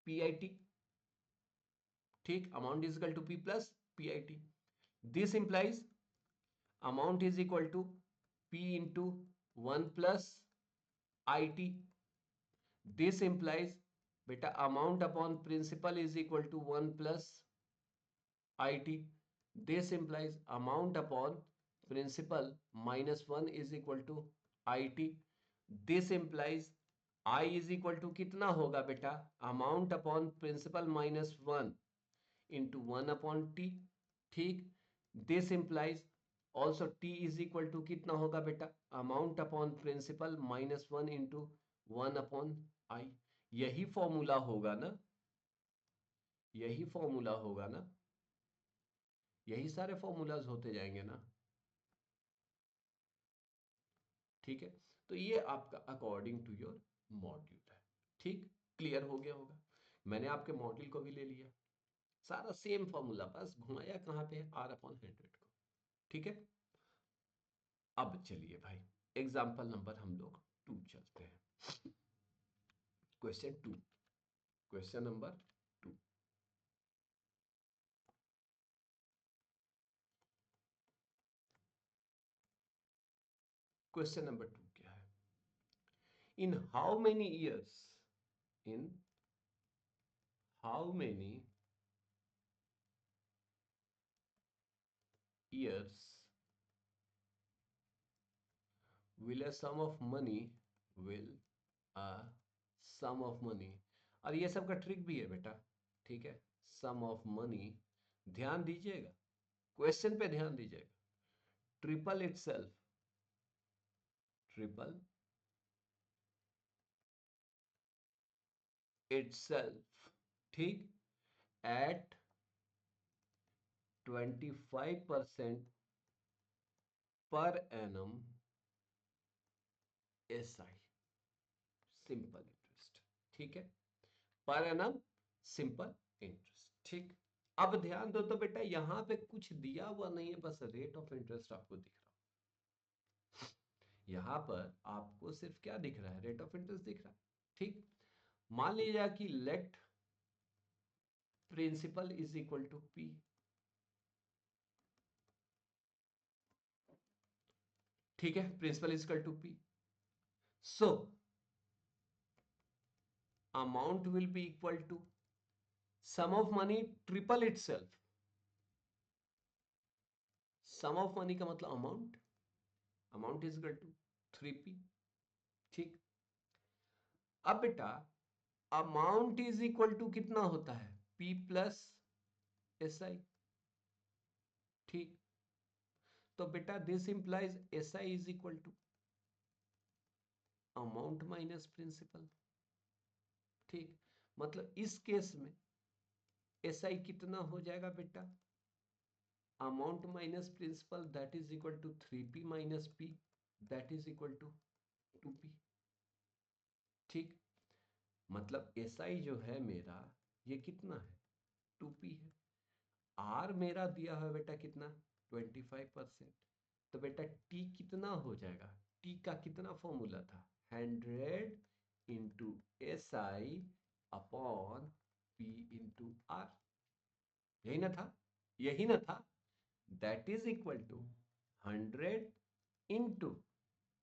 PIT। ठीक, amount is equal to P plus PIT। This implies amount is equal to P into 1 plus IT। This implies बेटा amount upon principal is equal to 1 plus IT। This implies amount upon principal minus 1 is equal to IT। This implies I is equal to कितना होगा बेटा, amount upon principal minus 1 into 1/T। ठीक, this implies also T is equal to कितना होगा बेटा, amount upon principal minus 1 into 1/I। यही formula होगा ना, यही फॉर्मूला होगा ना, यही सारे फॉर्मूलाज होते जाएंगे ना। ठीक है, तो ये आपका अकॉर्डिंग टू योर मॉड्यूल है। ठीक, क्लियर हो गया होगा। मैंने आपके मॉड्यूल को भी ले लिया, सारा सेम फॉर्मूला, बस घुमाया कहाँ पे, R/100 को। ठीक है, अब चलिए भाई एग्जाम्पल नंबर हम लोग 2 चलते हैं। Question 2, question number 2। Question number 2 क्या है, in how many years, in how many years will a sum of money will a sum of money और ये सब का ट्रिक भी है बेटा, ठीक है। सम ऑफ मनी, ध्यान दीजिएगा, क्वेश्चन पे ध्यान दीजिएगा। ट्रिपल इटसेल्फ, ट्रिपल इटसेल्फ, ठीक, eight 25% per annum SI, simple interest, ठीक है, पर एनम सिंपल इंटरेस्ट, ठीक। अब ध्यान दो तो बेटा यहां पे कुछ दिया हुआ नहीं है, बस रेट ऑफ इंटरेस्ट आपको दिख रहा है। यहां पर आपको सिर्फ क्या दिख रहा है, रेट ऑफ इंटरेस्ट दिख रहा है, ठीक। मान लीजिए कि let principal is equal to P, ठीक है, principal is equal to P, so amount will be equal to sum of money triple itself, sum of money का मतलब amount, amount is equal to 3P, ठीक। अब बेटा amount is equal to कितना होता है, P प्लस SI, ठीक। तो बेटा this implies SI is equal to amount minus principal, ठीक। मतलब इस केस में SI कितना हो जाएगा बेटा, amount minus principal, that is equal to 3P minus P, that is equal to 2P, ठीक। मतलब SI जो है मेरा ये कितना है, 2P है। R मेरा दिया है बेटा कितना, 25%। तो बेटा T कितना हो जाएगा, T का कितना फॉर्मूला था, 100 into SI upon P into R, यही ना था, यही ना था, that is equal to 100 into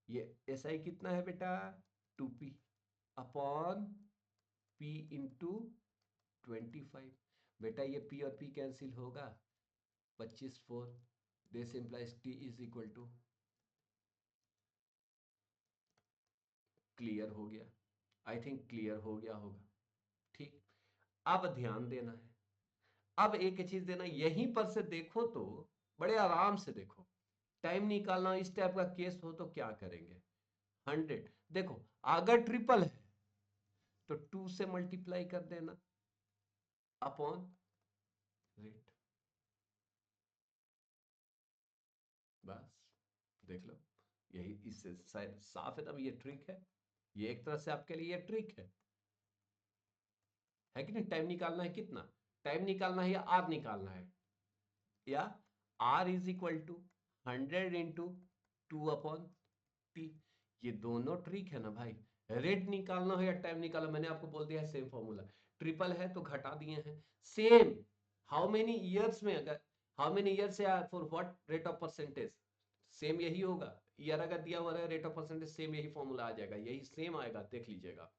ये SI कितना है बेटा, 2P अपॉन P इंटू 25। बेटा ये P और P कैंसिल होगा, 25 4, this implies T is equal to, clear हो गया, आई थिंक क्लियर हो गया होगा, ठीक। अब ध्यान देना है, अब एक चीज देना, यहीं पर से देखो तो बड़े आराम से देखो, टाइम निकालना इस टाइप का केस हो तो क्या करेंगे, 100, देखो अगर ट्रिपल है तो 2 से मल्टीप्लाई कर देना अपॉन रेट, बस देख लो, यही इससे साफ है तब, ये ट्रिक है, ये एक तरह से आपके लिए ये ट्रिक है कि नहीं। टाइम निकालना है कितना, टाइम निकालना है या आर निकालना है, या R is equal to 100 into 2 upon T, ये दोनों ट्रिक है ना भाई। रेट निकालना हो या टाइम निकालना, मैंने आपको बोल दिया है सेम फॉर्मूला, ट्रिपल है तो घटा दिए हैं, सेम हाउ मेनी ईयर्स में, अगर how many years for what rate of percentage, same यही होगा, ईयर अगर दिया हुआ है रेट ऑफ परसेंटेज सेम यही फॉर्मूला आ जाएगा, यही सेम आएगा, देख लीजिएगा,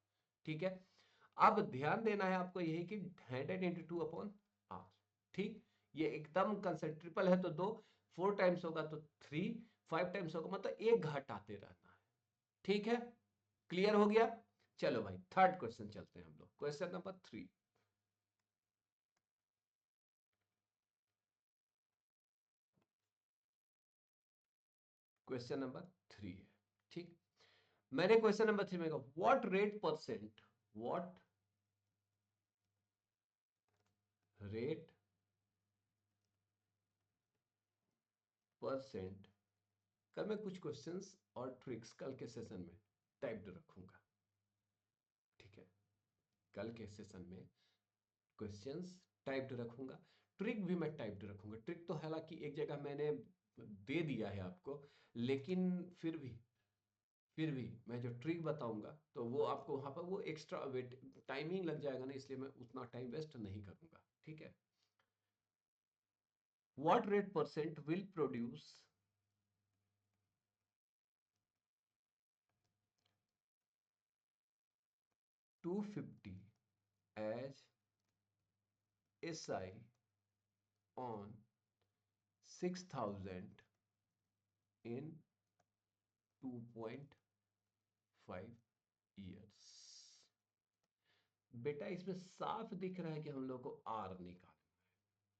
ठीक है। अब ध्यान देना है आपको यही कि 100 इंटू 2 अपॉन आर, ठीक। ये एकदम कंसेप्ट, ट्रिपल है तो 2, 4 टाइम्स होगा तो 3, 5 टाइम्स होगा, मतलब एक घटाते रहना है, ठीक है, क्लियर हो गया। चलो भाई थर्ड क्वेश्चन चलते हैं हम लोग, क्वेश्चन नंबर 3, क्वेश्चन नंबर 3 है, ठीक। मैंने क्वेश्चन नंबर 3 में कहा what rate percent, what rate percent, कल मैं कुछ क्वेश्चंस और ट्रिक्स कल के सेशन में टाइप्ड रखूंगा, ठीक है, कल के सेशन में क्वेश्चंस टाइप्ड रखूंगा, ट्रिक भी मैं टाइप्ड रखूंगा। ट्रिक तो हालांकि एक जगह मैंने दे दिया है आपको, लेकिन फिर भी मैं जो ट्रिक बताऊंगा तो वो आपको वहां पर वो एक्स्ट्रा वेट टाइमिंग लग जाएगा ना, इसलिए मैं उतना टाइम वेस्ट नहीं करूंगा, ठीक है। What rate percent will produce 250 as SI on 6000 in 2.5 years, बेटा इसमें साफ दिख रहा है कि हम लोग को आर निकालना है,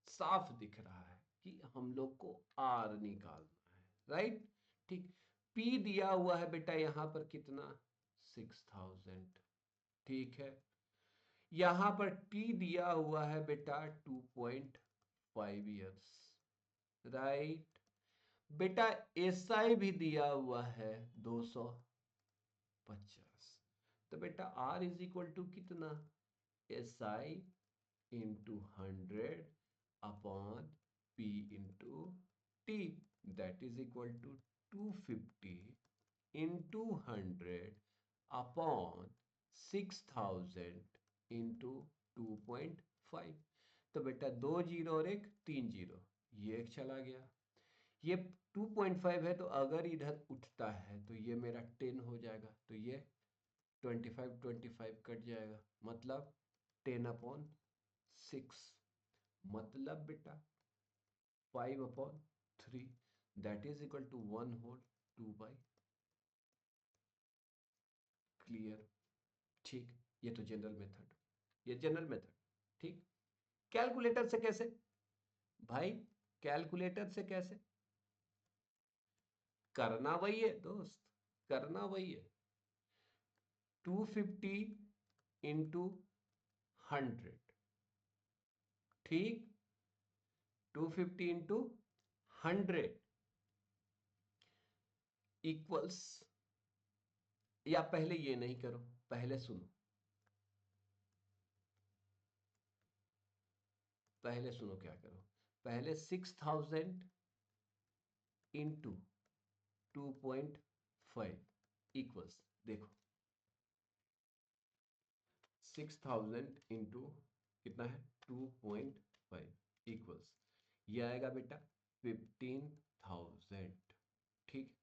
साफ दिख रहा है कि हम लोग को आर निकालना है, राइट। ठीक, पी दिया हुआ है बेटा यहां पर कितना, 6000। ठीक है, यहां पर टी दिया हुआ है बेटा 2.5 ईयर्स, राइट। बेटा एसआई भी दिया हुआ है 250। तो बेटा आर इज इक्वल टू कितना, SI into 100 upon P into T, that is equal to 250 into 100 upon 6000 into 2.5। तो बेटा 2 जीरो और एक 3 जीरो, ये एक चला गया। ये 2.5 है तो अगर इधर उठता है तो ये मेरा 10 हो जाएगा, तो ये 25 कट जाएगा, मतलब 10/6, मतलब बेटा 5/3, that is equal to 1/2। Clear, ठीक। ये तो जनरल मेथड, ये जनरल मेथड, ठीक। कैलकुलेटर से कैसे भाई, कैलकुलेटर से कैसे करना, वही है दोस्त, करना वही है। 250 इंटू 100, ठीक, 250 इंटू 100 इक्वल्स, या पहले ये नहीं करो, पहले सुनो, पहले सुनो क्या करो, पहले 6000 इंटू 2.5 इक्वल्स, देखो 6000 इंटू कितना है 2.5 इक्वल्स, ये आएगा बेटा 15,000। ठीक,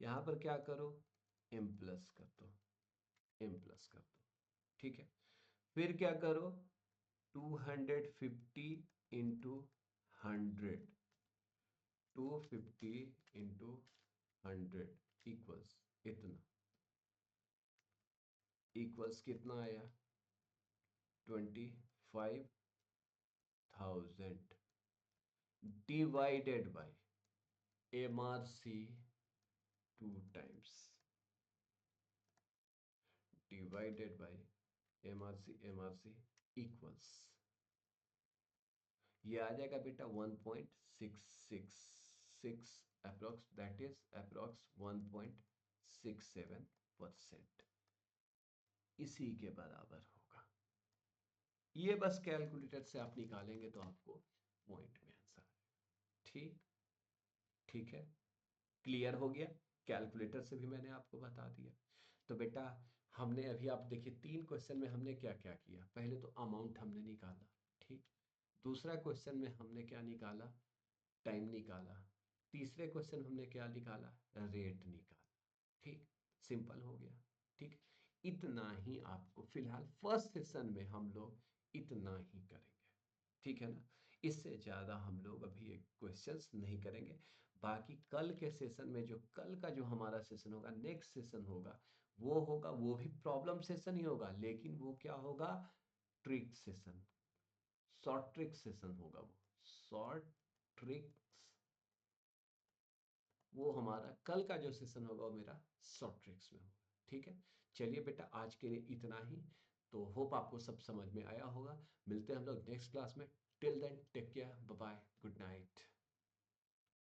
यहां पर क्या करो, m प्लस कर दो, m प्लस कर दो, ठीक है। फिर क्या करो, 250 इंटू 100, 250 इंटू 100 इक्वल्स इतना, इक्वल्स कितना आया 25,000 divided by MRC 2 times, divided by MRC equals, ये आ जाएगा बेटा 1.666 अप्रोक्स, दैट इज अप्रोक्स 1.67%, इसी के बराबर होगा। ये बस कैलकुलेटर से आप निकालेंगे तो आपको पॉइंट में आंसर, ठीक, ठीक है। क्लियर हो गया, कैलकुलेटर से भी मैंने आपको बता दिया। तो बेटा हमने अभी आप देखिए 3 क्वेश्चन में हमने क्या क्या किया, पहले तो अमाउंट हमने निकाला, ठीक। दूसरा क्वेश्चन में हमने क्या निकाला, टाइम निकाला। तीसरे क्वेश्चन हमने क्या निकाला, रेट निकाला, ठीक। सिंपल हो गया, ठीक। इतना ही आपको फिलहाल फर्स्ट सेशन में हम लोग इतना ही करेंगे, ठीक है ना। इससे ज्यादा हम लोग अभी एक क्वेश्चंस नहीं करेंगे। बाकी कल के सेशन में, जो कल का जो हमारा सेशन होगा, नेक्स्ट सेशन होगा, वो होगा, वो भी प्रॉब्लम सेशन ही होगा, लेकिन वो क्या होगा, trick session, short trick session होगा, वो शॉर्ट ट्रिक्स, वो हमारा कल का जो सेशन होगा वो मेरा शॉर्ट ट्रिक्स में होगा, ठीक है। चलिए बेटा आज के लिए इतना ही, तो होप आपको सब समझ में आया होगा। मिलते हैं हम लोग नेक्स्ट क्लास में, till then take care, bye bye, good night.